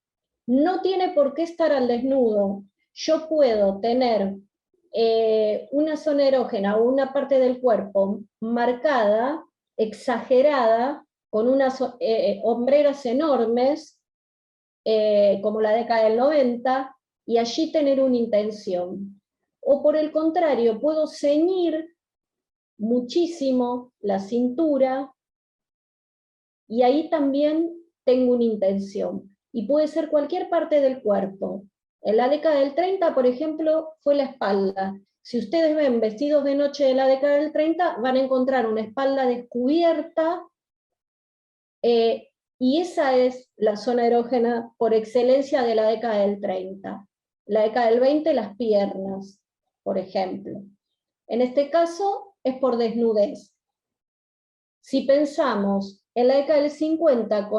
no tiene por qué estar al desnudo. Yo puedo tener una zona erógena o una parte del cuerpo marcada, exagerada, con unas hombreras enormes, como la década del 90, y allí tener una intención. O por el contrario, puedo ceñir muchísimo la cintura, y ahí también tengo una intención. Y puede ser cualquier parte del cuerpo. En la década del 30, por ejemplo, fue la espalda. Si ustedes ven vestidos de noche de la década del 30, van a encontrar una espalda descubierta, Y esa es la zona erógena por excelencia de la década del 30. La década del 20, las piernas, por ejemplo. En este caso es por desnudez. Si pensamos en la década del 50,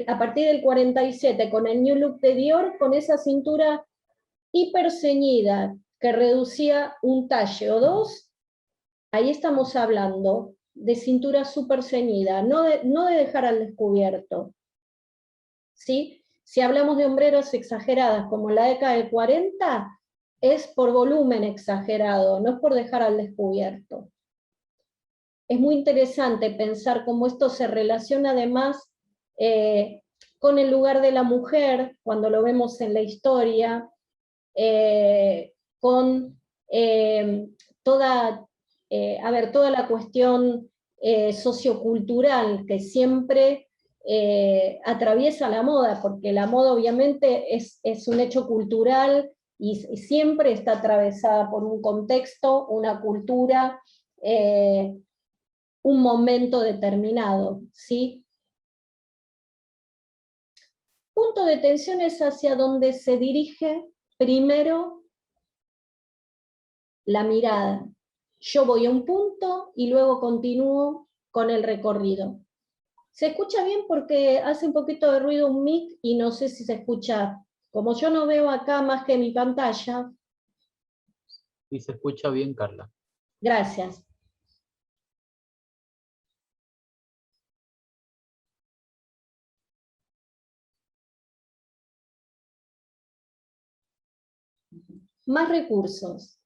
a partir del 47, con el New Look de Dior, con esa cintura hiperceñida que reducía un talle o dos, ahí estamos hablando de cintura súper ceñida, no de dejar al descubierto. ¿Sí? Si hablamos de hombreras exageradas como en la década del 40, es por volumen exagerado, no es por dejar al descubierto. Es muy interesante pensar cómo esto se relaciona además con el lugar de la mujer, cuando lo vemos en la historia, con toda la cuestión sociocultural que siempre atraviesa la moda, porque la moda obviamente es un hecho cultural y siempre está atravesada por un contexto, una cultura, un momento determinado, ¿sí? Punto de tensión es hacia donde se dirige primero la mirada. Yo voy a un punto y luego continúo con el recorrido. ¿Se escucha bien? Porque hace un poquito de ruido un mic y no sé si se escucha. Como yo no veo acá más que mi pantalla. Sí, se escucha bien, Carla. Gracias. Más recursos.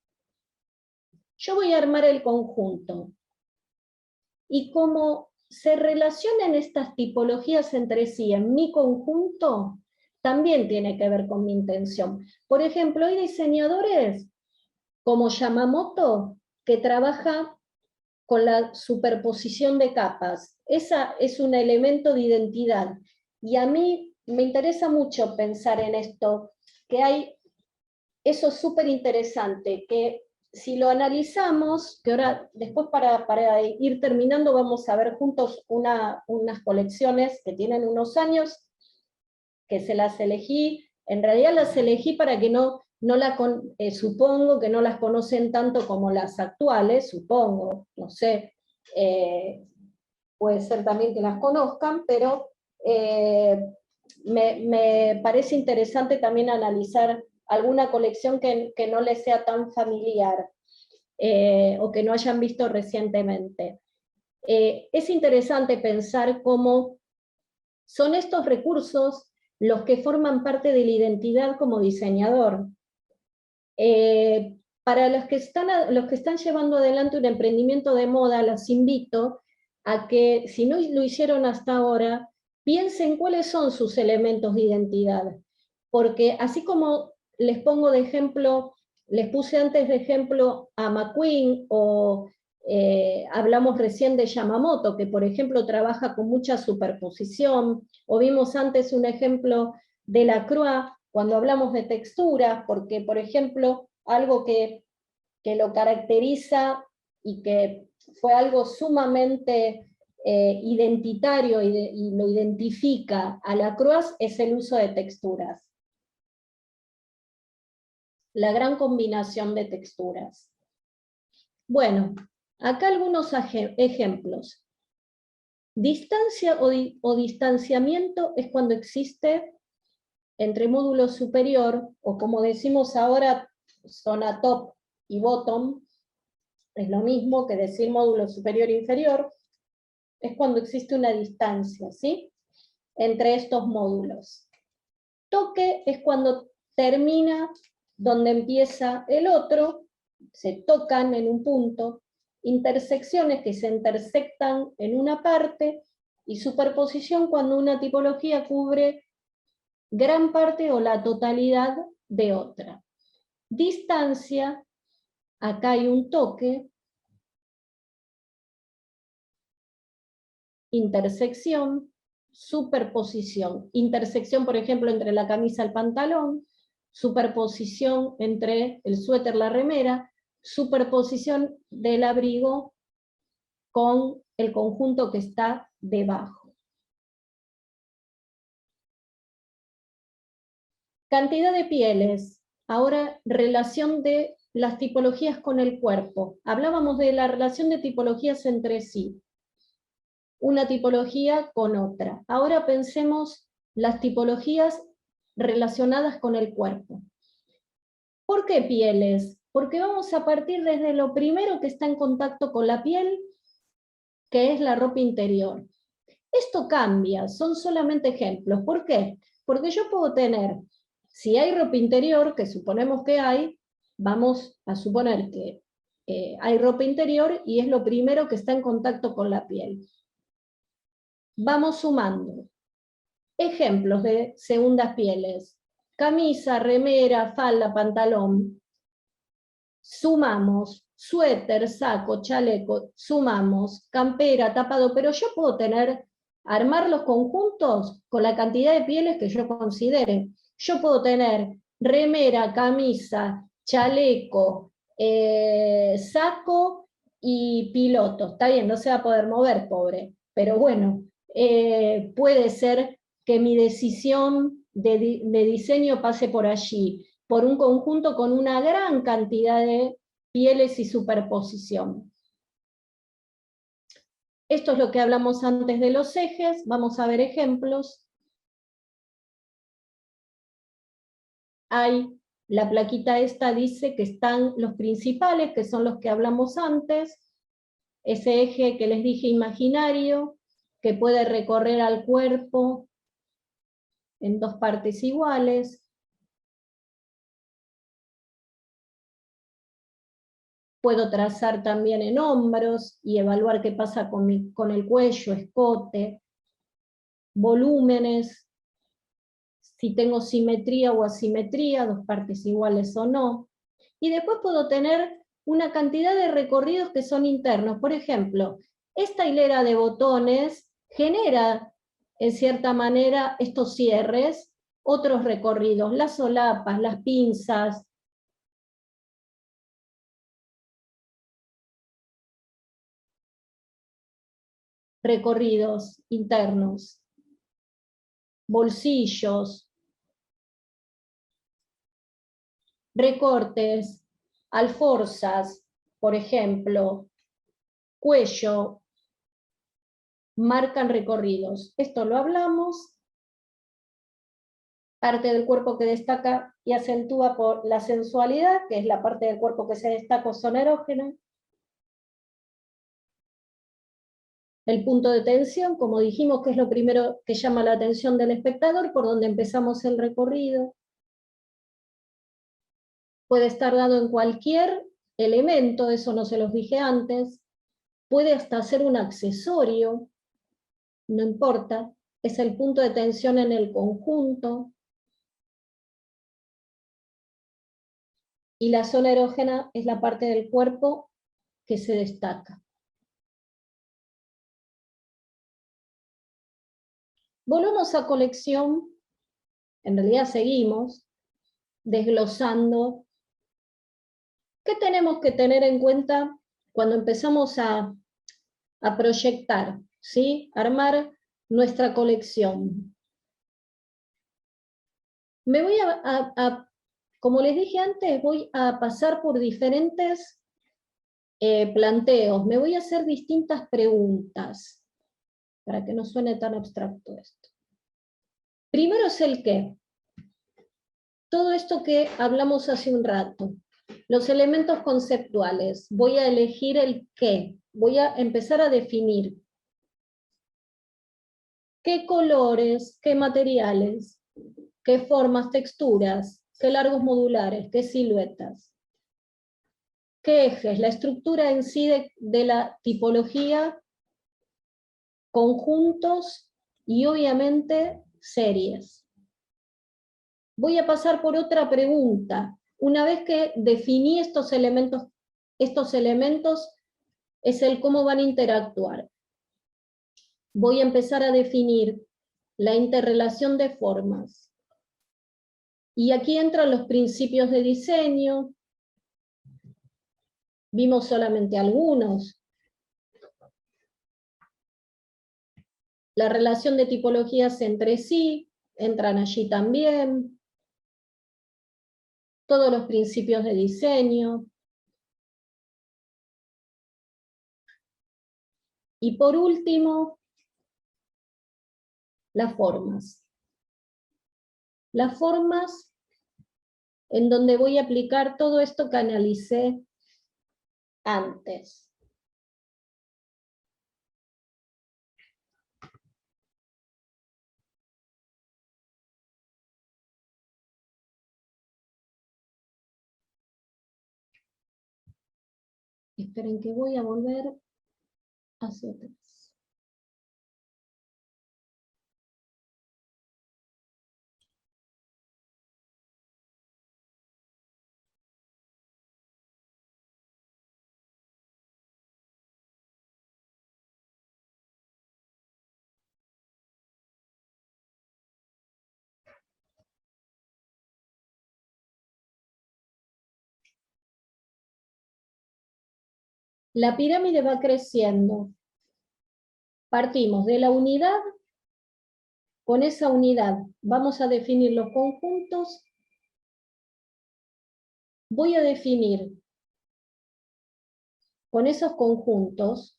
Yo voy a armar el conjunto. Y cómo se relacionan estas tipologías entre sí en mi conjunto, también tiene que ver con mi intención. Por ejemplo, hay diseñadores como Yamamoto que trabaja con la superposición de capas. Esa es un elemento de identidad. Y a mí me interesa mucho pensar en esto, que hay, eso es súper interesante, que si lo analizamos, que ahora después para ir terminando vamos a ver juntos unas colecciones que tienen unos años, que se las elegí, en realidad las elegí para que supongo que no las conocen tanto como las actuales, supongo, no sé, puede ser también que las conozcan, pero me parece interesante también analizar alguna colección que no les sea tan familiar o que no hayan visto recientemente. Es interesante pensar cómo son estos recursos los que forman parte de la identidad como diseñador. Para los que están llevando adelante un emprendimiento de moda, los invito a que, si no lo hicieron hasta ahora, piensen cuáles son sus elementos de identidad. Porque así como les pongo de ejemplo, les puse antes de ejemplo a McQueen, o hablamos recién de Yamamoto, que por ejemplo trabaja con mucha superposición, o vimos antes un ejemplo de Lacroix, cuando hablamos de texturas, porque por ejemplo, algo que lo caracteriza y que fue algo sumamente identitario y lo identifica a Lacroix es el uso de texturas. La gran combinación de texturas. Bueno, acá algunos ejemplos. Distancia o distanciamiento es cuando existe entre módulo superior, o como decimos ahora, zona top y bottom, es lo mismo que decir módulo superior e inferior, es cuando existe una distancia, ¿sí?, entre estos módulos. Toque es cuando termina donde empieza el otro, se tocan en un punto. Intersecciones que se intersectan en una parte, y superposición cuando una tipología cubre gran parte o la totalidad de otra. Distancia, acá hay un toque. Intersección, superposición. Intersección, por ejemplo, entre la camisa y el pantalón, superposición entre el suéter y la remera, superposición del abrigo con el conjunto que está debajo. Cantidad de pieles. Ahora, relación de las tipologías con el cuerpo. Hablábamos de la relación de tipologías entre sí. Una tipología con otra. Ahora pensemos las tipologías relacionadas con el cuerpo. ¿Por qué pieles? Porque vamos a partir desde lo primero que está en contacto con la piel, que es la ropa interior. Esto cambia, son solamente ejemplos. ¿Por qué? Porque yo puedo tener, si hay ropa interior, que suponemos que hay, vamos a suponer que hay ropa interior y es lo primero que está en contacto con la piel. Vamos sumando. Ejemplos de segundas pieles. Camisa, remera, falda, pantalón. Sumamos. Suéter, saco, chaleco, sumamos. Campera, tapado. Pero yo puedo armar los conjuntos con la cantidad de pieles que yo considere. Yo puedo tener remera, camisa, chaleco, saco y piloto. Está bien, no se va a poder mover, pobre. Pero bueno, puede ser que mi decisión de diseño pase por allí, por un conjunto con una gran cantidad de pieles y superposición. Esto es lo que hablamos antes de los ejes, vamos a ver ejemplos. Hay, la plaquita esta dice que están los principales, que son los que hablamos antes, ese eje que les dije imaginario, que puede recorrer al cuerpo en dos partes iguales. Puedo trazar también en hombros y evaluar qué pasa con el cuello, escote, volúmenes, si tengo simetría o asimetría, dos partes iguales o no. Y después puedo tener una cantidad de recorridos que son internos. Por ejemplo, esta hilera de botones genera, en cierta manera, estos cierres, otros recorridos, las solapas, las pinzas, recorridos internos, bolsillos, recortes, alforzas, por ejemplo, cuello, marcan recorridos. Esto lo hablamos. Parte del cuerpo que destaca y acentúa por la sensualidad, que es la parte del cuerpo que se destaca, son erógenas. El punto de tensión, como dijimos, que es lo primero que llama la atención del espectador, por donde empezamos el recorrido. Puede estar dado en cualquier elemento, eso no se los dije antes. Puede hasta ser un accesorio, no importa. Es el punto de tensión en el conjunto. Y la zona erógena es la parte del cuerpo que se destaca. Volvemos a colección, en realidad seguimos desglosando. ¿Qué tenemos que tener en cuenta cuando empezamos a proyectar, ¿sí? Armar nuestra colección? Me voy como les dije antes, voy a pasar por diferentes planteos, me voy a hacer distintas preguntas, para que no suene tan abstracto esto. Primero es el qué. Todo esto que hablamos hace un rato. Los elementos conceptuales. Voy a elegir el qué. Voy a empezar a definir. ¿Qué colores? ¿Qué materiales? ¿Qué formas, texturas? ¿Qué largos modulares? ¿Qué siluetas? ¿Qué ejes? La estructura en sí de la tipología, conjuntos y obviamente series. Voy a pasar por otra pregunta. Una vez que definí estos elementos es el cómo van a interactuar. Voy a empezar a definir la interrelación de formas. Y aquí entran los principios de diseño. Vimos solamente algunos. La relación de tipologías entre sí, entran allí también. todos los principios de diseño. Y por último, las formas. Las formas en donde voy a aplicar todo esto que analicé antes. Esperen que voy a volver hacia atrás. La pirámide va creciendo. Partimos de la unidad, con esa unidad vamos a definir los conjuntos. Voy a definir con esos conjuntos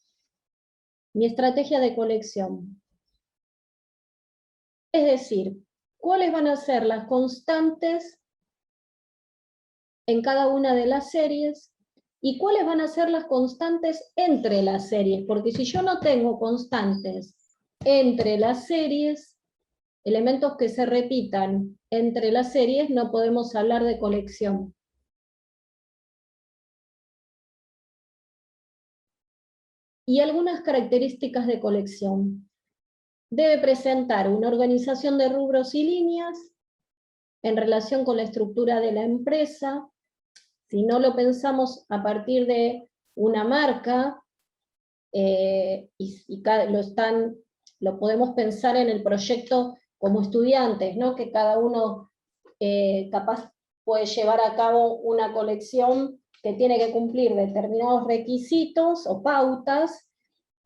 mi estrategia de colección. Es decir, cuáles van a ser las constantes en cada una de las series y cuáles van a ser las constantes entre las series, porque si yo no tengo constantes entre las series, elementos que se repitan entre las series, no podemos hablar de colección. Y algunas características de colección. Debe presentar una organización de rubros y líneas en relación con la estructura de la empresa. Si no lo pensamos a partir de una marca, lo podemos pensar en el proyecto como estudiantes, ¿no? Que cada uno capaz puede llevar a cabo una colección que tiene que cumplir determinados requisitos o pautas,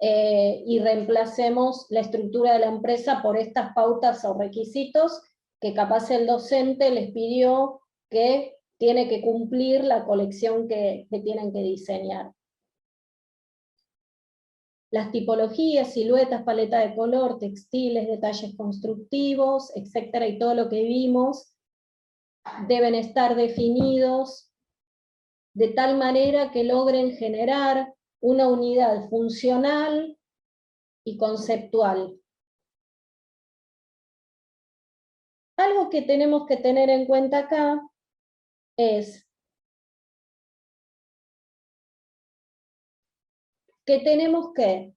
y reemplacemos la estructura de la empresa por estas pautas o requisitos que capaz el docente les pidió que tiene que cumplir la colección que tienen que diseñar. Las tipologías, siluetas, paleta de color, textiles, detalles constructivos, etcétera, y todo lo que vimos, deben estar definidos de tal manera que logren generar una unidad funcional y conceptual. Algo que tenemos que tener en cuenta acá es que tenemos que,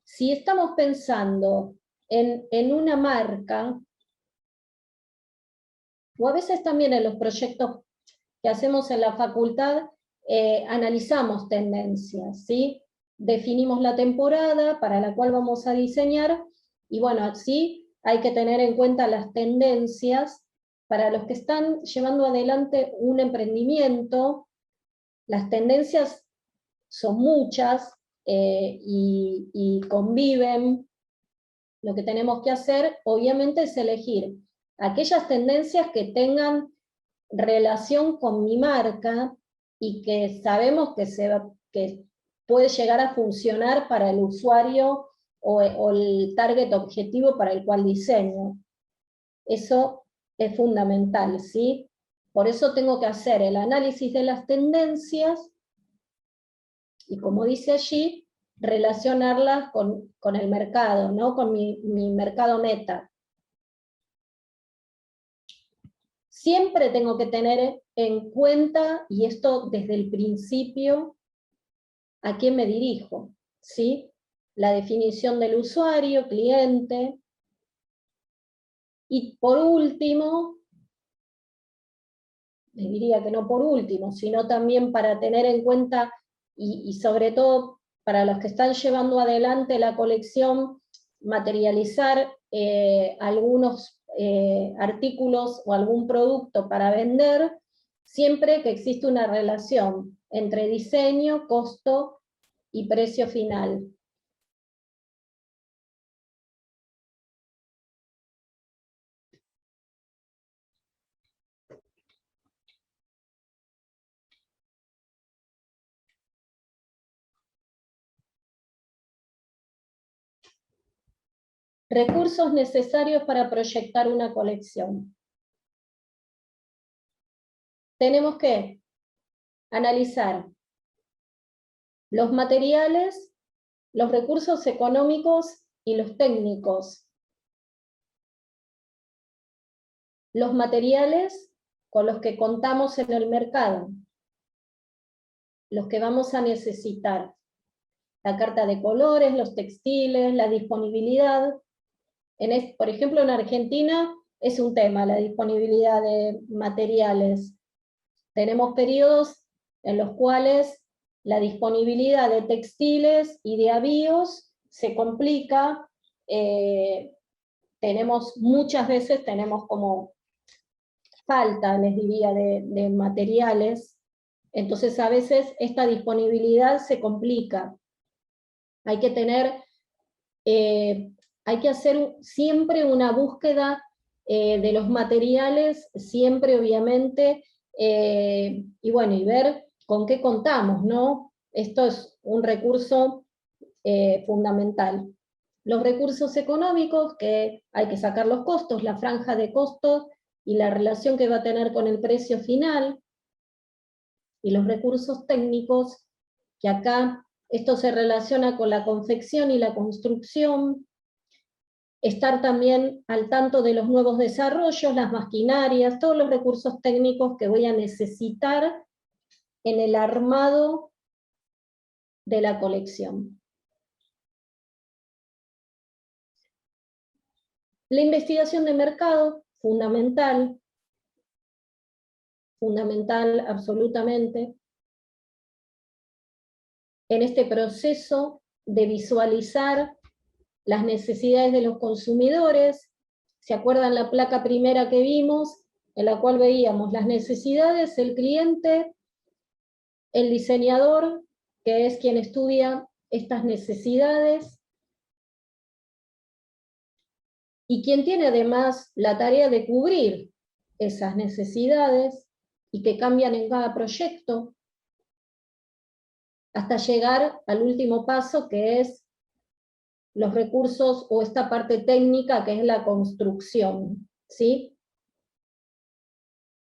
si estamos pensando en una marca, o a veces también en los proyectos que hacemos en la facultad, analizamos tendencias, ¿sí? Definimos la temporada para la cual vamos a diseñar, y bueno, así hay que tener en cuenta las tendencias para los que están llevando adelante un emprendimiento. Las tendencias son muchas, y conviven. Lo que tenemos que hacer, obviamente, es elegir aquellas tendencias que tengan relación con mi marca y que sabemos que puede llegar a funcionar para el usuario o el target objetivo para el cual diseño. Eso es fundamental, ¿sí? Por eso tengo que hacer el análisis de las tendencias y, como dice allí, relacionarlas con el mercado, ¿no? Con mi mercado meta. Siempre tengo que tener en cuenta, y esto desde el principio, a quién me dirijo, ¿sí? La definición del usuario, cliente. Y por último, les diría que no por último, sino también para tener en cuenta, y sobre todo para los que están llevando adelante la colección, materializar algunos artículos o algún producto para vender, siempre que existe una relación entre diseño, costo y precio final. Recursos necesarios para proyectar una colección. Tenemos que analizar los materiales, los recursos económicos y los técnicos. Los materiales con los que contamos en el mercado, los que vamos a necesitar. La carta de colores, los textiles, la disponibilidad. Por ejemplo, en Argentina es un tema la disponibilidad de materiales. Tenemos periodos en los cuales la disponibilidad de textiles y de avíos se complica. Muchas veces tenemos como falta, les diría, de materiales. Entonces a veces esta disponibilidad se complica. Hay que hacer siempre una búsqueda de los materiales, siempre obviamente, y bueno, y ver con qué contamos, ¿no? Esto es un recurso fundamental. Los recursos económicos, que hay que sacar los costos, la franja de costos y la relación que va a tener con el precio final, y los recursos técnicos, que acá esto se relaciona con la confección y la construcción, estar también al tanto de los nuevos desarrollos, las maquinarias, todos los recursos técnicos que voy a necesitar en el armado de la colección. La investigación de mercado, fundamental absolutamente, en este proceso de visualizar las necesidades de los consumidores. ¿Se acuerdan la placa primera que vimos? En la cual veíamos las necesidades, el cliente, el diseñador, que es quien estudia estas necesidades, y quien tiene además la tarea de cubrir esas necesidades, y que cambian en cada proyecto, hasta llegar al último paso, que es los recursos o esta parte técnica que es la construcción, ¿sí?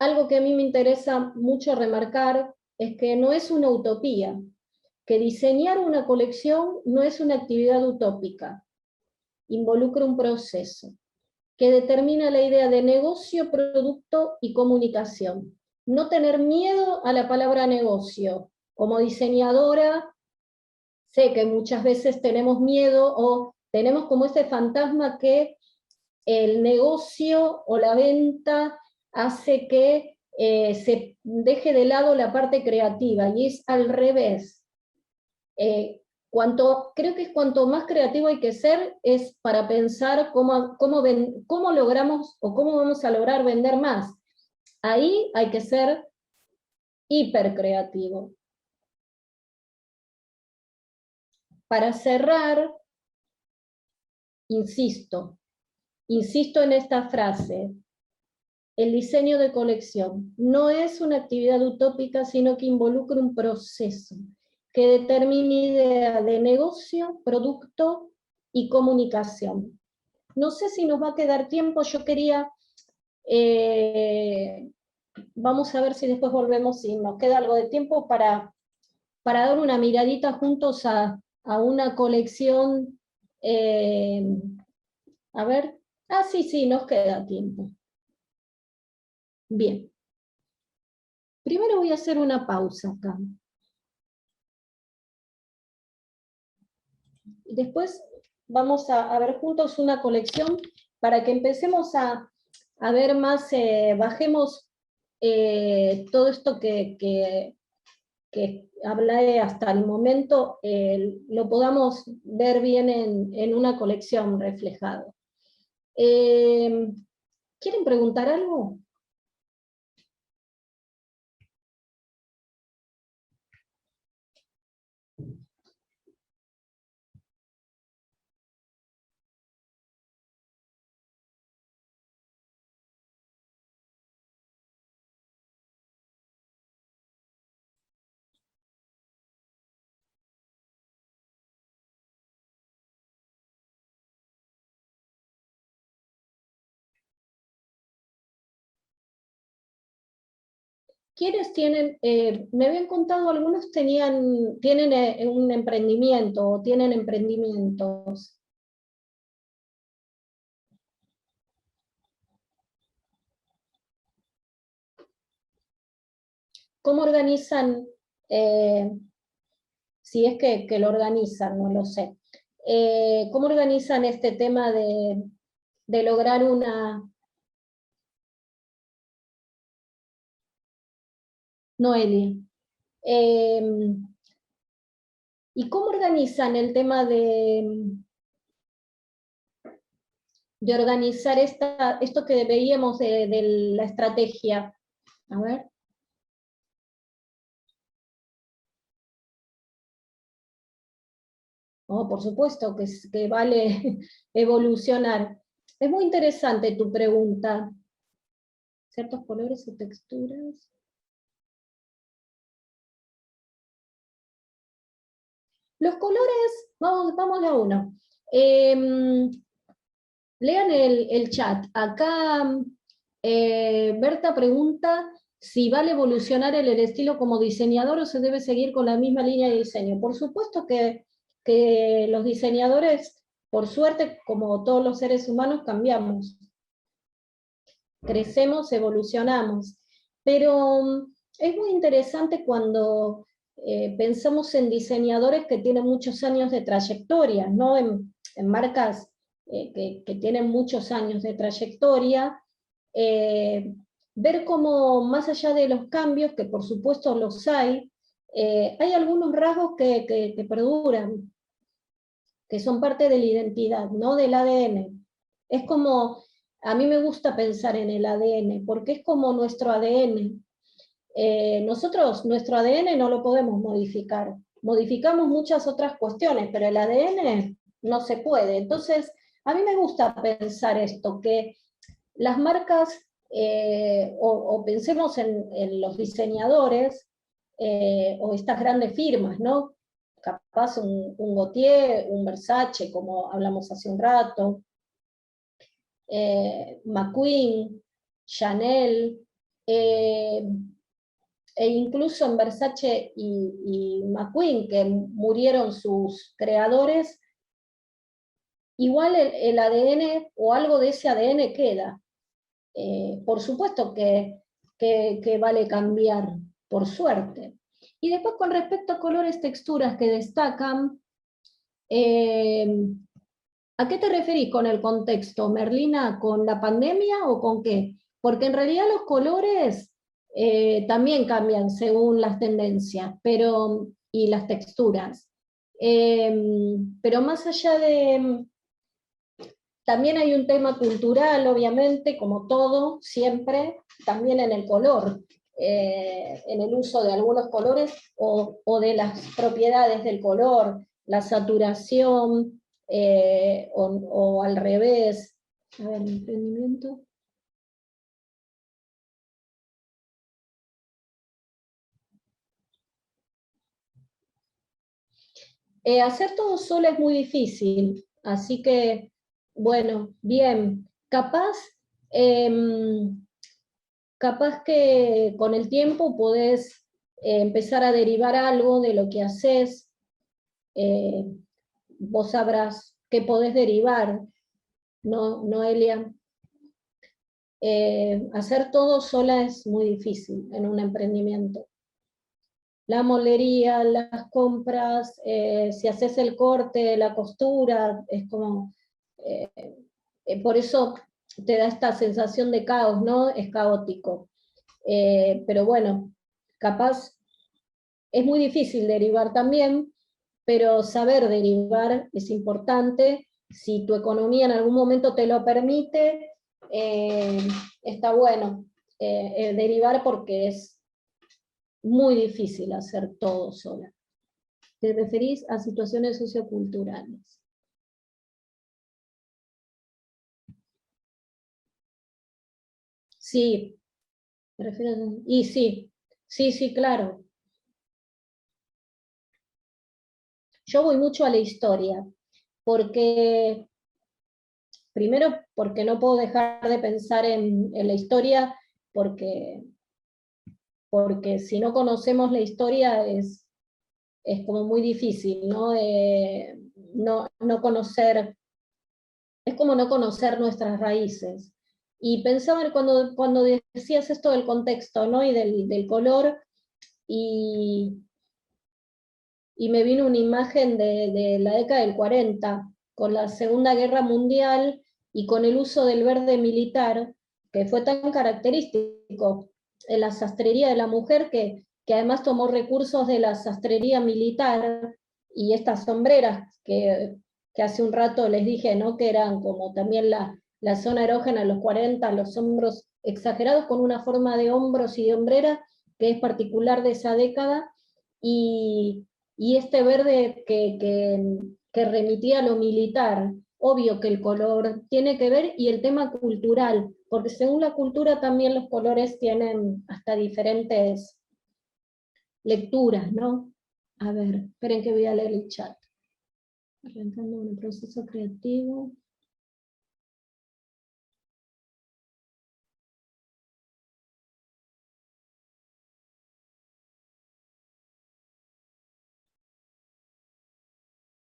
Algo que a mí me interesa mucho remarcar es que no es una utopía, que diseñar una colección no es una actividad utópica, involucra un proceso que determina la idea de negocio, producto y comunicación. No tener miedo a la palabra negocio. Como diseñadora, sé que muchas veces tenemos miedo o tenemos como ese fantasma que el negocio o la venta hace que se deje de lado la parte creativa, y es al revés. Creo que cuanto más creativo hay que ser, es para pensar cómo logramos o cómo vamos a lograr vender más. Ahí hay que ser hiper creativo. Para cerrar, insisto en esta frase: el diseño de colección no es una actividad utópica, sino que involucra un proceso que determina idea de negocio, producto y comunicación. No sé si nos va a quedar tiempo, yo quería, vamos a ver si después volvemos, si nos queda algo de tiempo para dar una miradita juntos a una colección. A ver, sí, nos queda tiempo. Bien. Primero voy a hacer una pausa acá. Después vamos a ver juntos una colección para que empecemos a ver más, bajemos todo esto que hablé hasta el momento, lo podamos ver bien en una colección reflejado. ¿Quieren preguntar algo? ¿Quiénes tienen, me habían contado, algunos tienen un emprendimiento o tienen emprendimientos? ¿Cómo organizan, si es que lo organizan, no lo sé, cómo organizan este tema de lograr una... Noelia. ¿Y cómo organizan el tema de organizar esto que veíamos de la estrategia? A ver. Oh, por supuesto que vale evolucionar. Es muy interesante tu pregunta. ¿Ciertos colores o texturas? Los colores, vamos a uno. Lean el chat. Acá Berta pregunta si vale evolucionar el estilo como diseñador o se debe seguir con la misma línea de diseño. Por supuesto que los diseñadores, por suerte, como todos los seres humanos, cambiamos. Crecemos, evolucionamos. Pero es muy interesante cuando pensamos en diseñadores que tienen muchos años de trayectoria, no en marcas que tienen muchos años de trayectoria, ver cómo más allá de los cambios, que por supuesto los hay algunos rasgos que perduran, que son parte de la identidad, ¿no? Del ADN. Es como, a mí me gusta pensar en el ADN, porque es como nuestro ADN. Nosotros, nuestro ADN no lo podemos modificar. Modificamos muchas otras cuestiones, pero el ADN no se puede. Entonces, a mí me gusta pensar esto, que las marcas, o pensemos en los diseñadores, o estas grandes firmas, ¿no? Capaz un Gautier, un Versace, como hablamos hace un rato, McQueen, Chanel, e incluso en Versace y McQueen, que murieron sus creadores, igual el ADN o algo de ese ADN queda. Por supuesto que vale cambiar, por suerte. Y después con respecto a colores, texturas que destacan, ¿a qué te referís con el contexto, Merlina? ¿Con la pandemia o con qué? Porque en realidad los colores también cambian según las tendencias, y las texturas. Pero más allá de... También hay un tema cultural, obviamente, como todo, siempre, también en el color, en el uso de algunos colores o de las propiedades del color, la saturación, o al revés. A ver, emprendimiento. Hacer todo solo es muy difícil, así que, bueno, bien, capaz que con el tiempo podés empezar a derivar algo de lo que haces, vos sabrás qué podés derivar, ¿no, Noelia? Hacer todo sola es muy difícil en un emprendimiento. La molería, las compras, si haces el corte, la costura, es como... por eso te da esta sensación de caos, ¿no? Es caótico. Pero bueno, capaz es muy difícil derivar también, pero saber derivar es importante. Si tu economía en algún momento te lo permite, está bueno derivar, porque es muy difícil hacer todo sola. Te referís a situaciones socioculturales. Sí, y sí, sí, claro. Yo voy mucho a la historia, porque primero porque no puedo dejar de pensar en la historia, porque porque si no conocemos la historia es como muy difícil, ¿no? No conocer, es como no conocer nuestras raíces. Y pensaba cuando decías esto del contexto, ¿no? Y del color, y me vino una imagen de la década del 40, con la Segunda Guerra Mundial y con el uso del verde militar, que fue tan característico en la sastrería de la mujer, que además tomó recursos de la sastrería militar, y estas sombreras que hace un rato les dije, ¿no? Que eran como también la zona erógena de los 40, los hombros exagerados, con una forma de hombros y de hombrera que es particular de esa década, y este verde que remitía a lo militar. Obvio que el color tiene que ver, y el tema cultural, porque según la cultura también los colores tienen hasta diferentes lecturas, ¿no? A ver, esperen que voy a leer el chat. Arrancando un proceso creativo.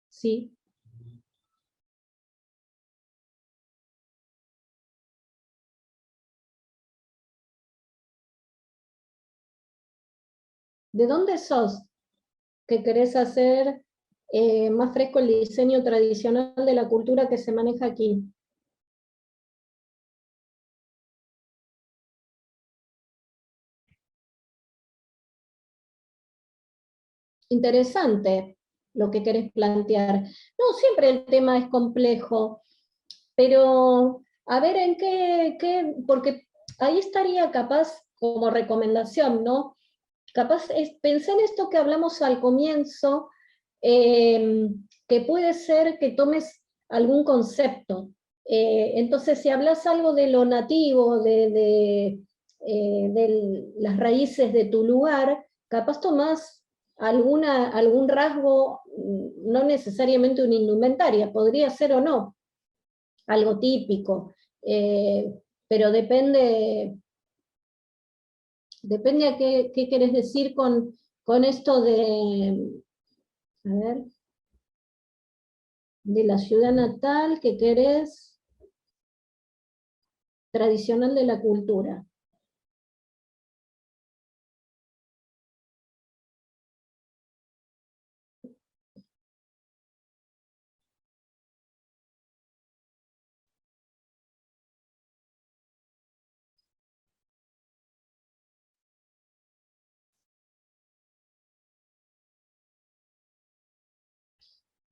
Sí. ¿De dónde sos? ¿Que querés hacer más fresco el diseño tradicional de la cultura que se maneja aquí? Interesante lo que querés plantear. No, siempre el tema es complejo, pero a ver en porque ahí estaría capaz como recomendación, ¿no? Capaz pensé en esto que hablamos al comienzo, que puede ser que tomes algún concepto. Entonces, si hablas algo de lo nativo, de las raíces de tu lugar, capaz tomás algún rasgo, no necesariamente una indumentaria, podría ser o no, algo típico, pero depende a qué querés decir con esto a ver, de la ciudad natal que querés, tradicional de la cultura.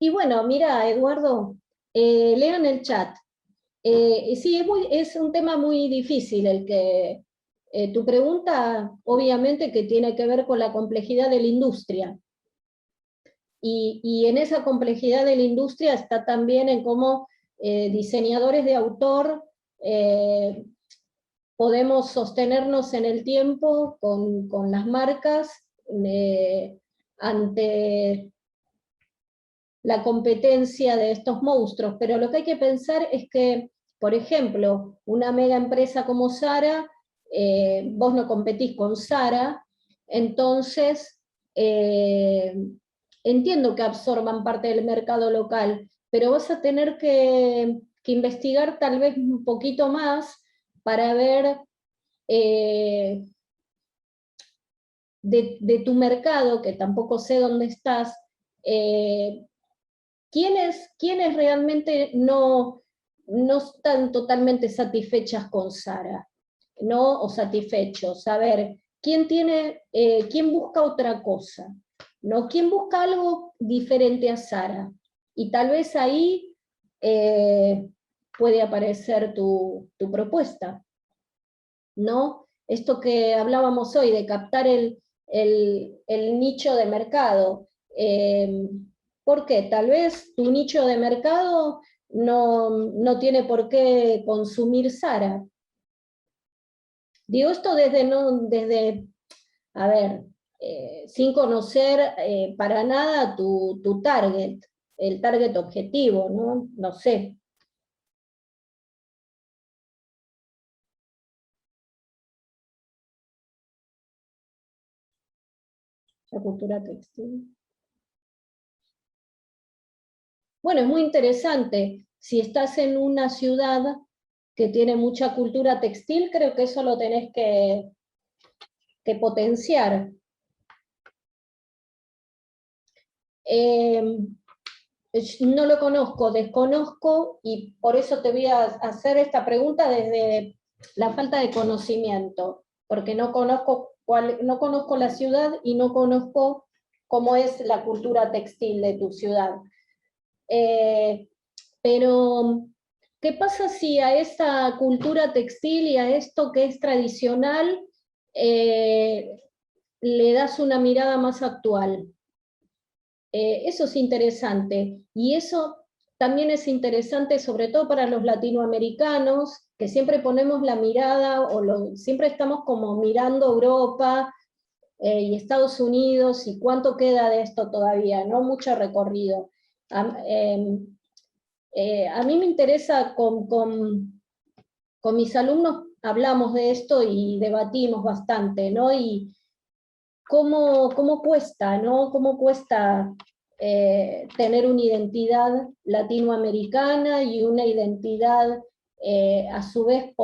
Y bueno, mira, Eduardo, leo en el chat. Sí, es un tema muy difícil el que tu pregunta, obviamente que tiene que ver con la complejidad de la industria. Y en esa complejidad de la industria está también en cómo diseñadores de autor podemos sostenernos en el tiempo con las marcas ante la competencia de estos monstruos. Pero lo que hay que pensar es que, por ejemplo, una mega empresa como Zara, vos no competís con Zara, entonces entiendo que absorban parte del mercado local, pero vas a tener que investigar tal vez un poquito más para ver de tu mercado, que tampoco sé dónde estás, ¿quiénes realmente no están totalmente satisfechas con Zara, ¿no? O satisfechos. A ver, ¿quién busca otra cosa? ¿No? ¿Quién busca algo diferente a Zara? Y tal vez ahí puede aparecer tu propuesta, ¿no? Esto que hablábamos hoy de captar el nicho de mercado. ¿Por qué? Tal vez tu nicho de mercado no tiene por qué consumir Zara. Digo esto desde a ver, sin conocer para nada tu target, el target objetivo, ¿no? No sé. la cultura textil. Bueno, es muy interesante. Si estás en una ciudad que tiene mucha cultura textil, creo que eso lo tenés que potenciar. No lo conozco, desconozco, y por eso te voy a hacer esta pregunta desde la falta de conocimiento, porque no conozco la ciudad y no conozco cómo es la cultura textil de tu ciudad. Pero, ¿qué pasa si a esta cultura textil y a esto que es tradicional le das una mirada más actual? Eso es interesante, y eso también es interesante sobre todo para los latinoamericanos, que siempre ponemos la mirada, siempre estamos como mirando Europa y Estados Unidos, y cuánto queda de esto todavía, no mucho recorrido. A mí me interesa, con mis alumnos hablamos de esto y debatimos bastante, ¿no? Y cómo cuesta, ¿no? Cómo cuesta tener una identidad latinoamericana y una identidad a su vez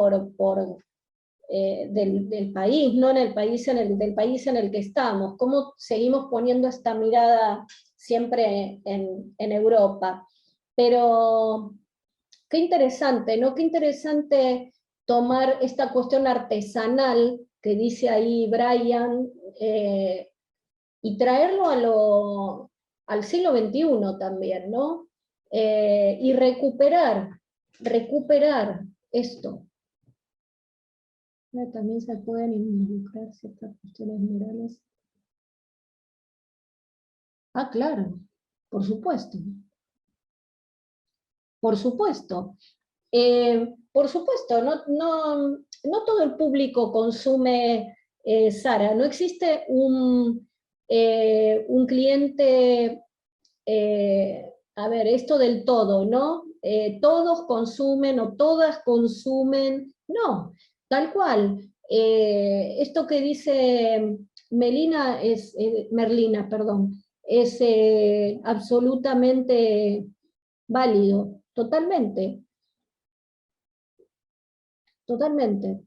del país, ¿no? Del país en el que estamos. Cómo seguimos poniendo esta mirada siempre en Europa. Pero qué interesante, ¿no? Qué interesante tomar esta cuestión artesanal que dice ahí Brian, y traerlo al siglo XXI también, ¿no? Y recuperar esto. También se pueden involucrar ciertas cuestiones morales. Ah, claro, por supuesto. Por supuesto. Por supuesto, no todo el público consume Zara. No existe un cliente, a ver, esto del todo, ¿no? Todos consumen o todas consumen, no, tal cual. Esto que dice Merlina, perdón, es absolutamente válido, totalmente. Totalmente.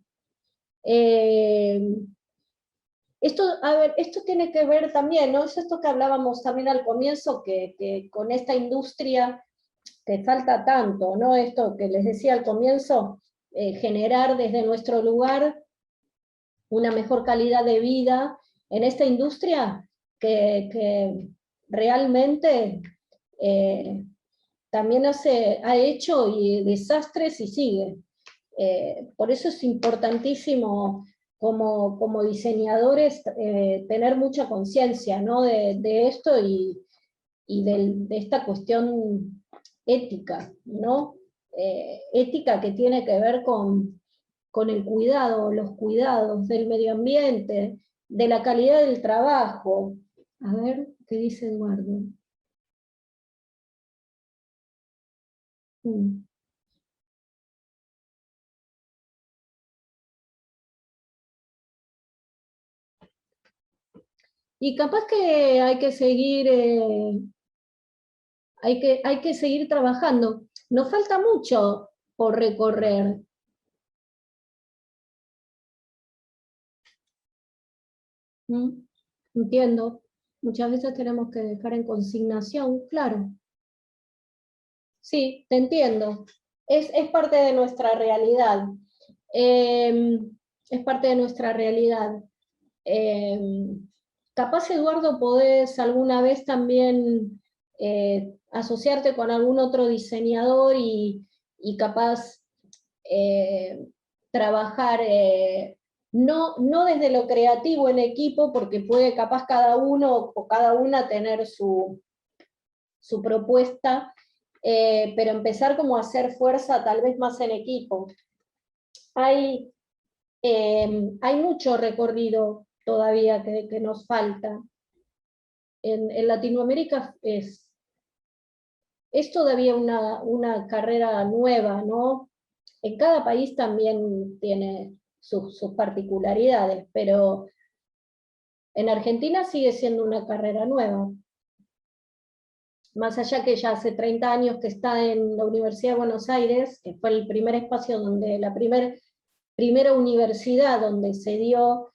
Esto tiene que ver también, ¿no? Es esto que hablábamos también al comienzo, que con esta industria que falta tanto, ¿no? Esto que les decía al comienzo, generar desde nuestro lugar una mejor calidad de vida en esta industria que realmente también ha hecho y desastres y sigue. Por eso es importantísimo como diseñadores tener mucha conciencia, ¿no? de esto y de esta cuestión ética, ¿no? Ética que tiene que ver con el cuidado, los cuidados del medio ambiente, de la calidad del trabajo. A ver, ¿qué dice Eduardo? Y capaz que hay que seguir, hay que seguir trabajando. Nos falta mucho por recorrer. Entiendo. Muchas veces tenemos que dejar en consignación, claro. Sí, te entiendo. Es parte de nuestra realidad. Es parte de nuestra realidad. Capaz, Eduardo, podés alguna vez también asociarte con algún otro diseñador y capaz trabajar no desde lo creativo en equipo, porque puede capaz cada uno o cada una tener su propuesta, pero empezar como a hacer fuerza tal vez más en equipo. Hay mucho recorrido todavía que nos falta. En Latinoamérica es todavía una carrera nueva, ¿no? En cada país también tiene sus particularidades, pero En Argentina sigue siendo una carrera nueva. Más allá que ya hace 30 años que está en la Universidad de Buenos Aires, que fue el primer espacio donde, la primera universidad donde se dio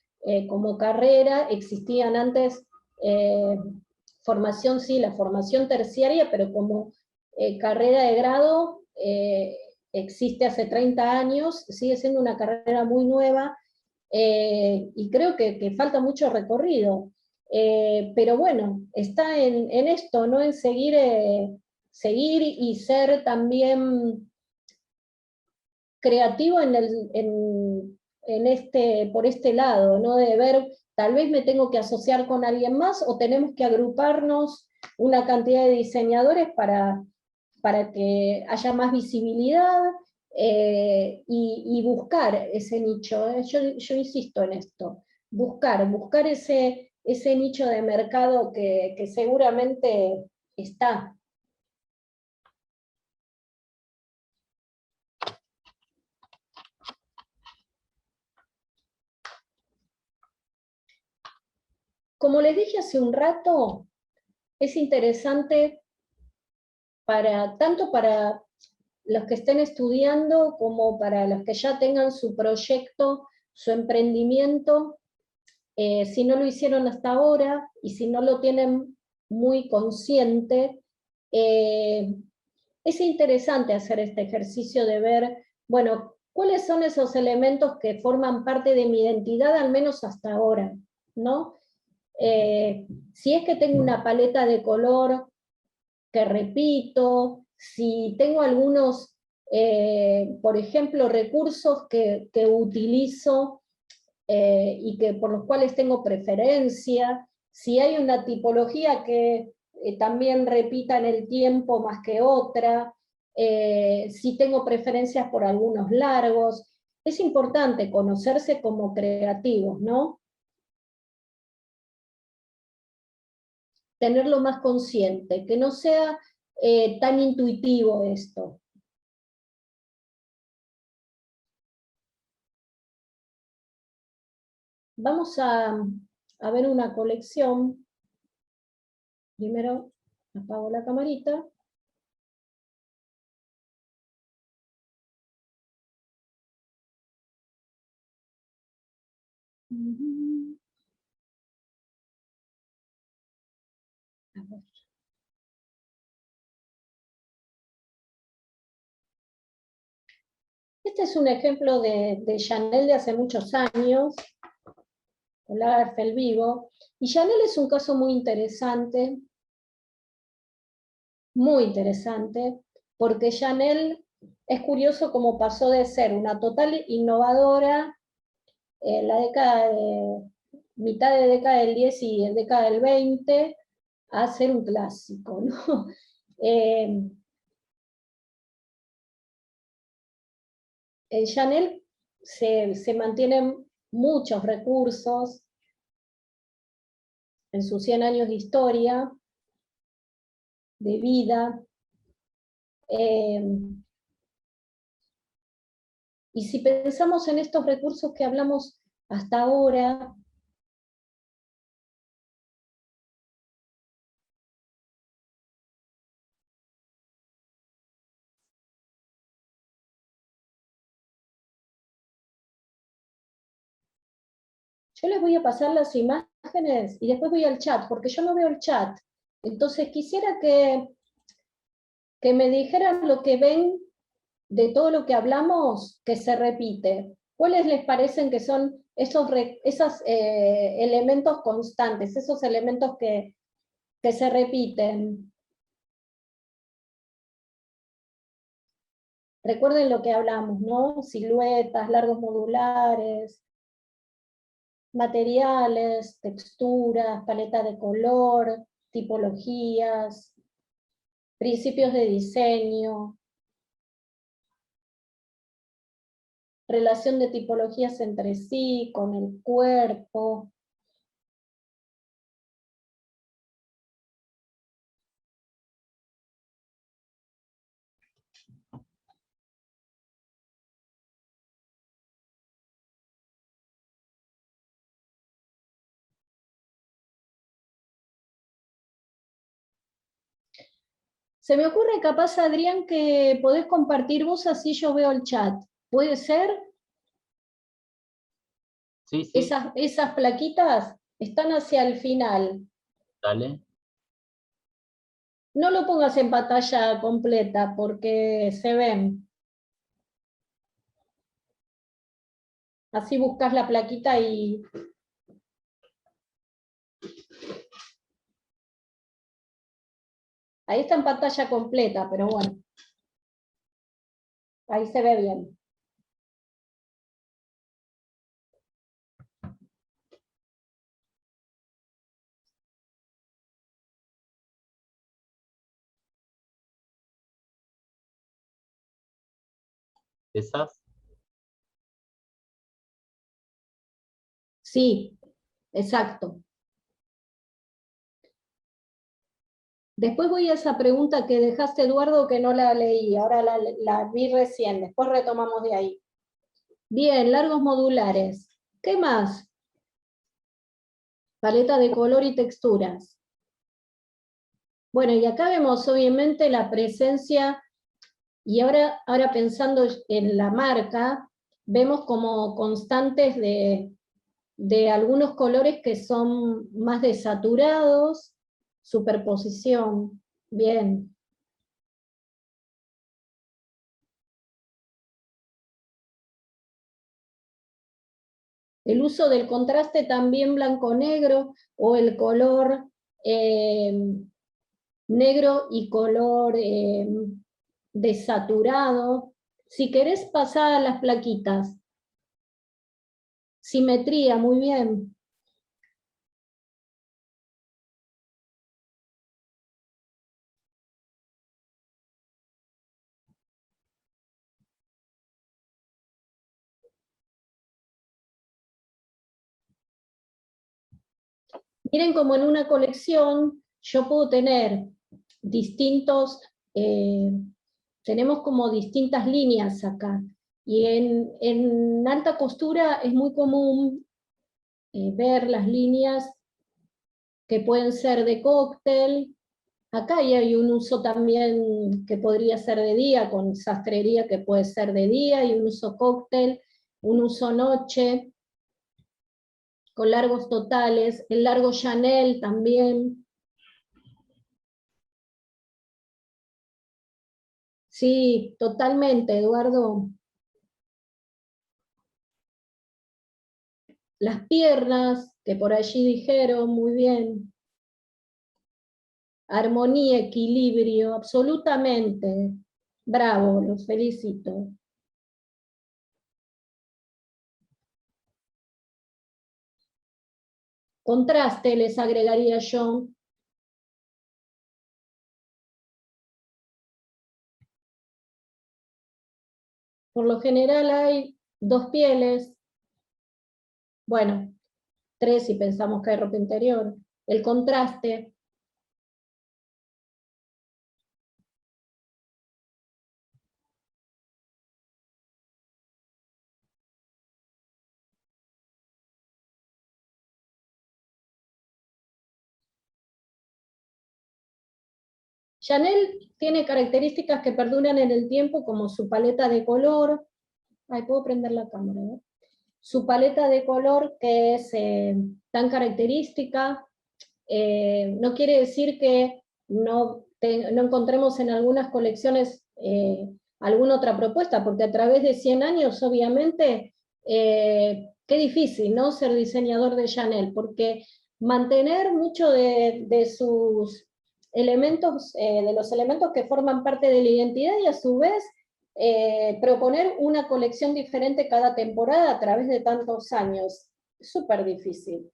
como carrera, existían antes formación, sí, la formación terciaria, pero como carrera de grado existe hace 30 años, sigue siendo una carrera muy nueva, y creo que falta mucho recorrido. Pero bueno, está en esto, ¿no? En seguir y ser también creativo por este lado, ¿no? De ver, tal vez me tengo que asociar con alguien más o tenemos que agruparnos una cantidad de diseñadores para que haya más visibilidad, y buscar ese nicho. Yo insisto en esto, buscar ese nicho de mercado que seguramente está. Como les dije hace un rato, es interesante tanto para los que estén estudiando como para los que ya tengan su proyecto, su emprendimiento, si no lo hicieron hasta ahora y si no lo tienen muy consciente, es interesante hacer este ejercicio de ver, bueno, cuáles son esos elementos que forman parte de mi identidad, al menos hasta ahora, ¿no? Si es que tengo una paleta de color que repito, si tengo algunos, por ejemplo, recursos que utilizo y que por los cuales tengo preferencia, si hay una tipología que también repita en el tiempo más que otra, si tengo preferencias por algunos largos. Es importante conocerse como creativos, ¿no? Tenerlo más consciente, que no sea tan intuitivo esto. Vamos a ver una colección. Primero apago la camarita. A ver. Este es un ejemplo de Chanel de hace muchos años, con Lagerfeld vivo. Y Chanel es un caso muy interesante, porque Chanel es curioso cómo pasó de ser una total innovadora en la mitad de década del 10 y década del 20, a ser un clásico, ¿no? En Chanel se mantienen muchos recursos en sus 100 años de historia, de vida, y si pensamos en estos recursos que hablamos hasta ahora, yo les voy a pasar las imágenes y después voy al chat, porque yo no veo el chat. Entonces quisiera que me dijeran lo que ven de todo lo que hablamos que se repite. ¿Cuáles les parecen que son esos elementos constantes, esos elementos que se repiten? Recuerden lo que hablamos, ¿no? Siluetas, largos modulares, materiales, texturas, paleta de color, tipologías, principios de diseño, relación de tipologías entre sí, con el cuerpo. Se me ocurre capaz, Adrián, que podés compartir vos, así yo veo el chat. ¿Puede ser? Sí, sí, Esas plaquitas están hacia el final. dale. No lo pongas en pantalla completa porque se ven. Así buscas la plaquita y... Ahí está en pantalla completa, pero bueno. Ahí se ve bien. ¿Esas? Sí, exacto. Después voy a esa pregunta que dejaste, Eduardo, que no la leí, ahora la vi recién, después retomamos de ahí. Bien, largos modulares. ¿Qué más? Paleta de color y texturas. Bueno, y acá vemos obviamente la presencia, y ahora pensando en la marca, vemos como constantes de algunos colores que son más desaturados, superposición, bien. El uso del contraste también blanco-negro, o el color negro y color desaturado. Si querés pasar a las plaquitas. Simetría, muy bien. Miren como en una colección yo puedo tener distintos, tenemos como distintas líneas acá. Y en alta costura es muy común ver las líneas que pueden ser de cóctel. Acá hay un uso también que podría ser de día, con sastrería que puede ser de día, y un uso cóctel, un uso noche, con largos totales, el largo Chanel también. Sí, totalmente, Eduardo. Las piernas, que por allí dijeron, muy bien. Armonía, equilibrio, absolutamente. Bravo, los felicito. Contraste les agregaría yo. Por lo general hay dos pieles, bueno, tres si pensamos que hay ropa interior. El contraste. Chanel tiene características que perduran en el tiempo, como su paleta de color. Ay, puedo prender la cámara, ¿no? Su paleta de color, que es tan característica. No quiere decir que no encontremos en algunas colecciones alguna otra propuesta, porque a través de 100 años, obviamente, qué difícil, ¿no?, ser diseñador de Chanel, porque mantener mucho de sus elementos, de los elementos que forman parte de la identidad, y a su vez proponer una colección diferente cada temporada a través de tantos años, súper difícil.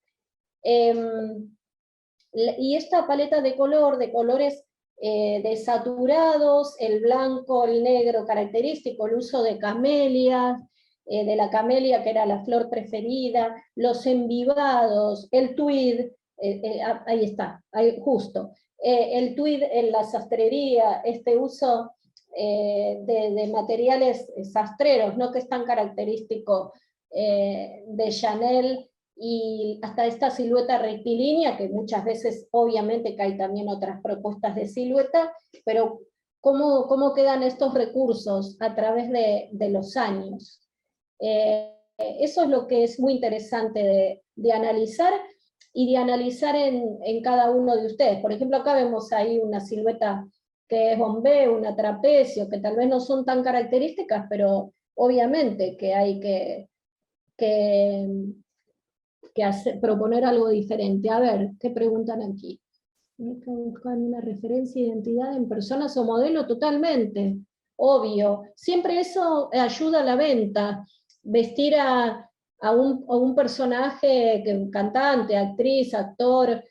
Y esta paleta de colores desaturados, el blanco, el negro característico, el uso de camelias, de la camelia que era la flor preferida, los envivados, el tweed, ahí está, ahí justo, el tweed en la sastrería, este uso de materiales sastreros, ¿no?, que es tan característico de Chanel, y hasta esta silueta rectilínea, que muchas veces obviamente que hay también otras propuestas de silueta, pero cómo quedan estos recursos a través de los años. Eso es lo que es muy interesante de analizar, y de analizar en cada uno de ustedes. Por ejemplo, acá vemos ahí una silueta que es bombé, una trapecio, que tal vez no son tan características, pero obviamente que hay que proponer algo diferente. A ver, ¿qué preguntan aquí? Buscan una referencia, identidad en personas o modelo, totalmente, obvio. Siempre eso ayuda a la venta, vestir a un personaje, que un cantante, actriz, actor,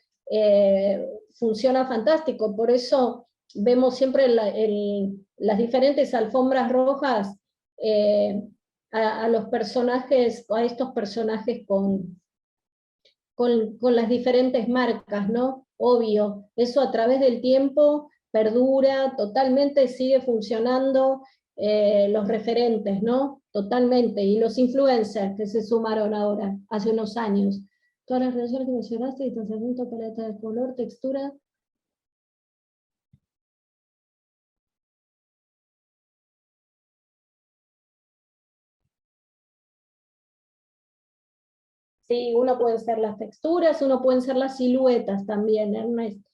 funciona fantástico. Por eso vemos siempre las diferentes alfombras rojas a los personajes, a estos personajes con las diferentes marcas, ¿no? Obvio, eso a través del tiempo perdura, totalmente sigue funcionando, los referentes, ¿no? Totalmente, y los influencers que se sumaron ahora, hace unos años. Todas las relaciones que mencionaste, distanciamiento, paleta de color, textura. Sí, uno puede ser las texturas, uno pueden ser las siluetas también, Ernest.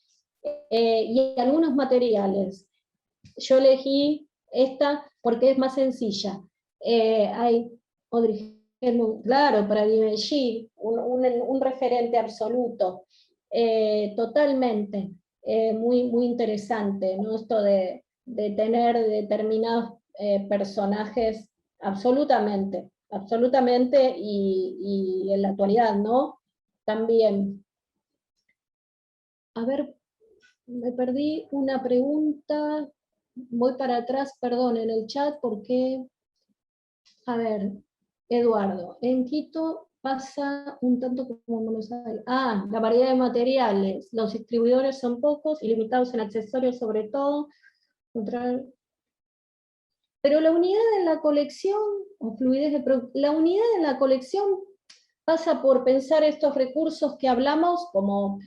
Y algunos materiales. Yo elegí esta porque es más sencilla. Hay Audrey Hepburn, claro, para Givenchy, un referente absoluto, totalmente, muy interesante, ¿no? Esto de tener determinados personajes, absolutamente, absolutamente, y en la actualidad, ¿no? También. A ver, me perdí una pregunta, voy para atrás, perdón, en el chat, porque, a ver, Eduardo, en Quito pasa un tanto como en Buenos Aires. Ah, la variedad de materiales, los distribuidores son pocos y limitados en accesorios sobre todo. Pero la unidad en la colección, o fluidez la unidad en la colección pasa por pensar estos recursos que hablamos, como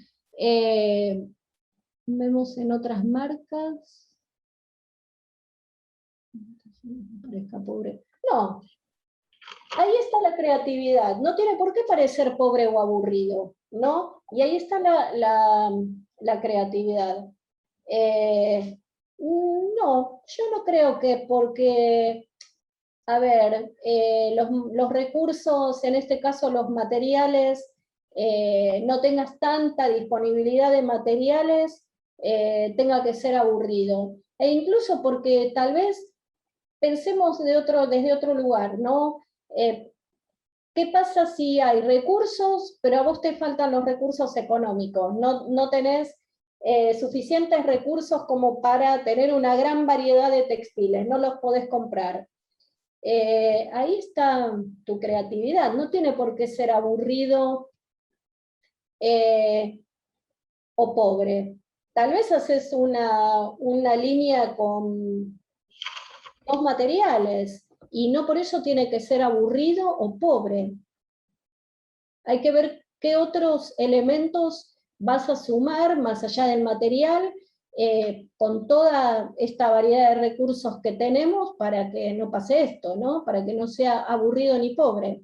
vemos en otras marcas. Parezca pobre. No, ahí está la creatividad. No tiene por qué parecer pobre o aburrido, ¿no? Y ahí está la creatividad. No, yo no creo que porque, a ver, los recursos, en este caso los materiales, no tengas tanta disponibilidad de materiales, tenga que ser aburrido. E incluso porque tal vez pensemos desde otro lugar, ¿no? ¿Qué pasa si hay recursos, pero a vos te faltan los recursos económicos? No tenés suficientes recursos como para tener una gran variedad de textiles, no los podés comprar. Ahí está tu creatividad, no tiene por qué ser aburrido o pobre. Tal vez haces una línea con dos materiales, y no por eso tiene que ser aburrido o pobre. Hay que ver qué otros elementos vas a sumar más allá del material, con toda esta variedad de recursos que tenemos, para que no pase esto, ¿no? Para que no sea aburrido ni pobre.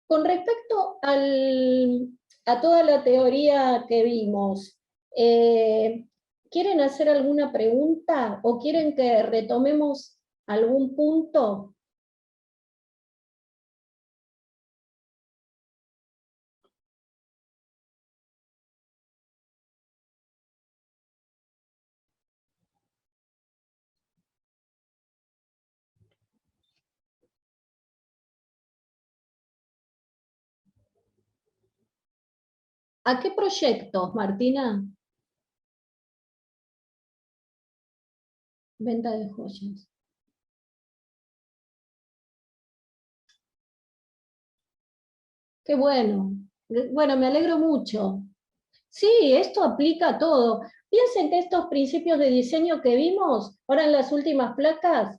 Con respecto a toda la teoría que vimos, ¿quieren hacer alguna pregunta o quieren que retomemos algún punto? ¿A qué proyectos, Martina? Venta de joyas. Qué bueno. Bueno, me alegro mucho. Sí, esto aplica a todo. Piensen que estos principios de diseño que vimos, ahora en las últimas placas,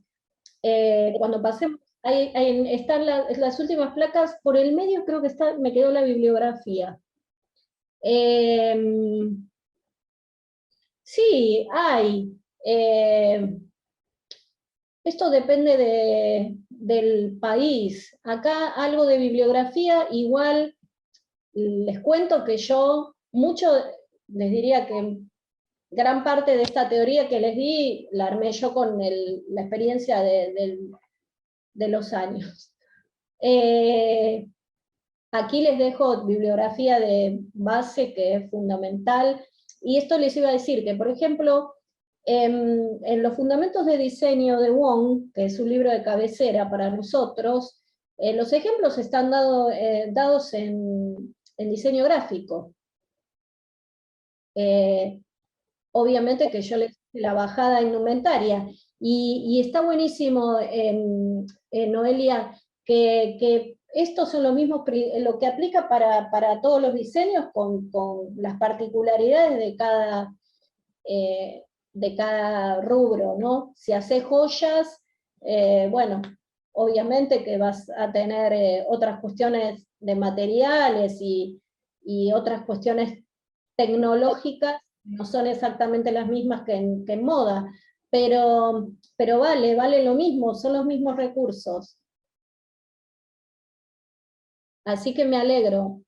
cuando pasemos, están las últimas placas, por el medio creo que está, me quedó la bibliografía. Sí, hay. Esto depende del país. Acá algo de bibliografía, igual les cuento que yo, les diría que gran parte de esta teoría que les di, la armé yo con la experiencia de los años. Aquí les dejo bibliografía de base que es fundamental, y esto les iba a decir que, por ejemplo, en los fundamentos de diseño de Wong, que es un libro de cabecera para nosotros, los ejemplos están dados en diseño gráfico. Obviamente que yo les hice la bajada indumentaria, y está buenísimo, Noelia, que estos son los mismos, lo que aplica para todos los diseños con las particularidades de cada rubro, ¿no? Si haces joyas, bueno, obviamente que vas a tener otras cuestiones de materiales y otras cuestiones tecnológicas, no son exactamente las mismas que en moda, pero vale lo mismo, son los mismos recursos. Así que me alegro.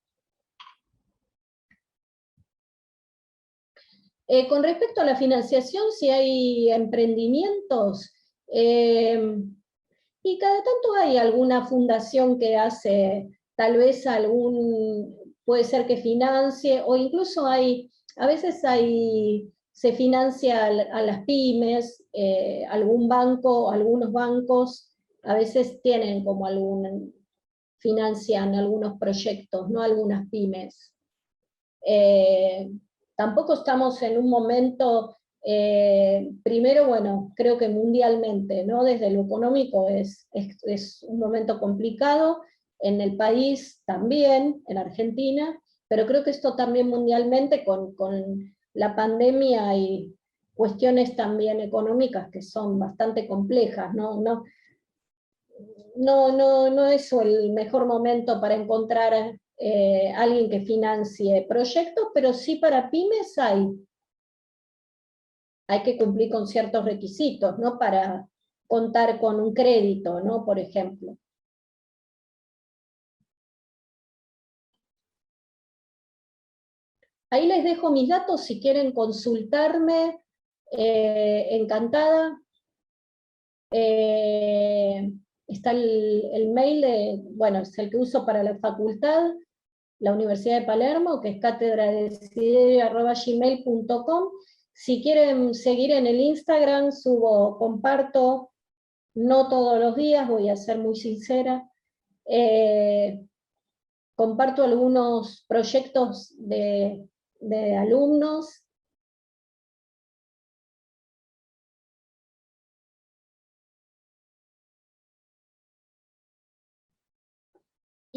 Con respecto a la financiación, si hay emprendimientos, y cada tanto hay alguna fundación que hace, tal vez puede ser que financie, o incluso a veces se financia a las pymes, algún banco, algunos bancos, a veces tienen como financian algunos proyectos, ¿no? Algunas pymes. Tampoco estamos en un momento, primero, bueno, creo que mundialmente, ¿no? Desde lo económico es un momento complicado, en el país también, en Argentina, pero creo que esto también mundialmente con la pandemia y cuestiones también económicas que son bastante complejas, ¿no? No es el mejor momento para encontrar alguien que financie proyectos, pero sí para pymes hay que cumplir con ciertos requisitos, ¿no? Para contar con un crédito, ¿no? Por ejemplo. Ahí les dejo mis datos si quieren consultarme, encantada. Está el mail, bueno, es el que uso para la facultad, la Universidad de Palermo, que es cátedradesiderio@gmail.com. Si quieren seguir en el Instagram, comparto, no todos los días, voy a ser muy sincera, comparto algunos proyectos de alumnos.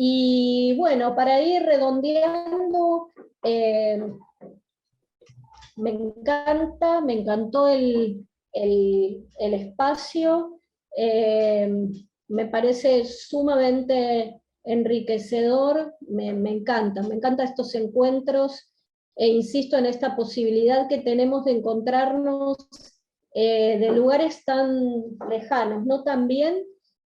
Y bueno, para ir redondeando, me encantó el espacio, me parece sumamente enriquecedor, me encanta estos encuentros, e insisto en esta posibilidad que tenemos de encontrarnos de lugares tan lejanos, ¿no? También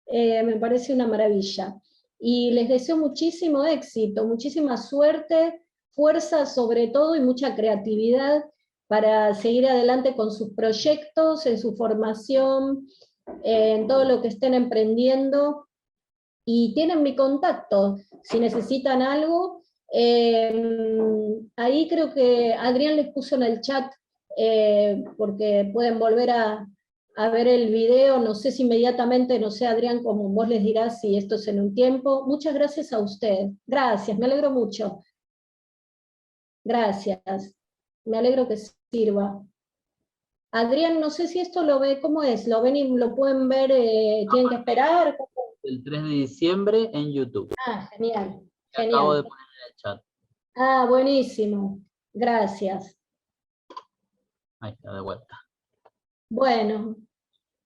me parece una maravilla. Y les deseo muchísimo éxito, muchísima suerte, fuerza sobre todo y mucha creatividad para seguir adelante con sus proyectos, en su formación, en todo lo que estén emprendiendo. Y tienen mi contacto, si necesitan algo. Ahí creo que Adrián les puso en el chat, porque pueden volver a ver el video, no sé si inmediatamente, no sé, Adrián, como vos les dirás si esto es en un tiempo. Muchas gracias a usted. Gracias, me alegro mucho. Gracias. Me alegro que sirva. Adrián, no sé si esto lo ve, ¿cómo es? ¿Lo ven y lo pueden ver? ¿Tienen que esperar? El 3 de diciembre en YouTube. Ah, genial. Acabo de Genial. poner en el chat. Ah, buenísimo. Gracias. Ahí está, de vuelta. Bueno,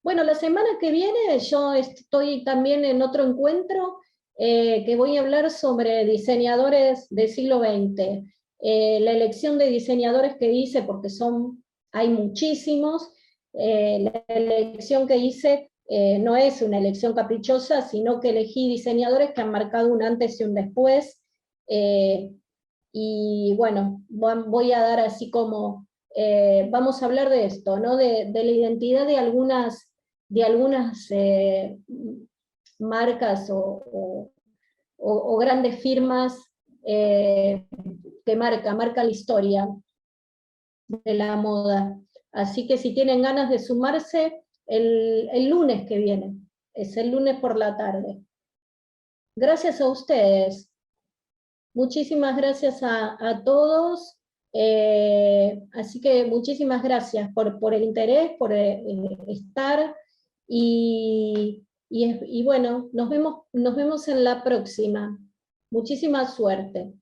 la semana que viene yo estoy también en otro encuentro que voy a hablar sobre diseñadores del siglo XX. La elección de diseñadores que hice, porque hay muchísimos, la elección que hice no es una elección caprichosa, sino que elegí diseñadores que han marcado un antes y un después, y bueno, voy a dar así como, vamos a hablar de esto, ¿no? De la identidad de algunas marcas o grandes firmas que marca la historia de la moda. Así que si tienen ganas de sumarse, el lunes que viene, es el lunes por la tarde. Gracias a ustedes. Muchísimas gracias a todos. Así que muchísimas gracias por el interés, por estar, y bueno, nos vemos en la próxima. Muchísima suerte.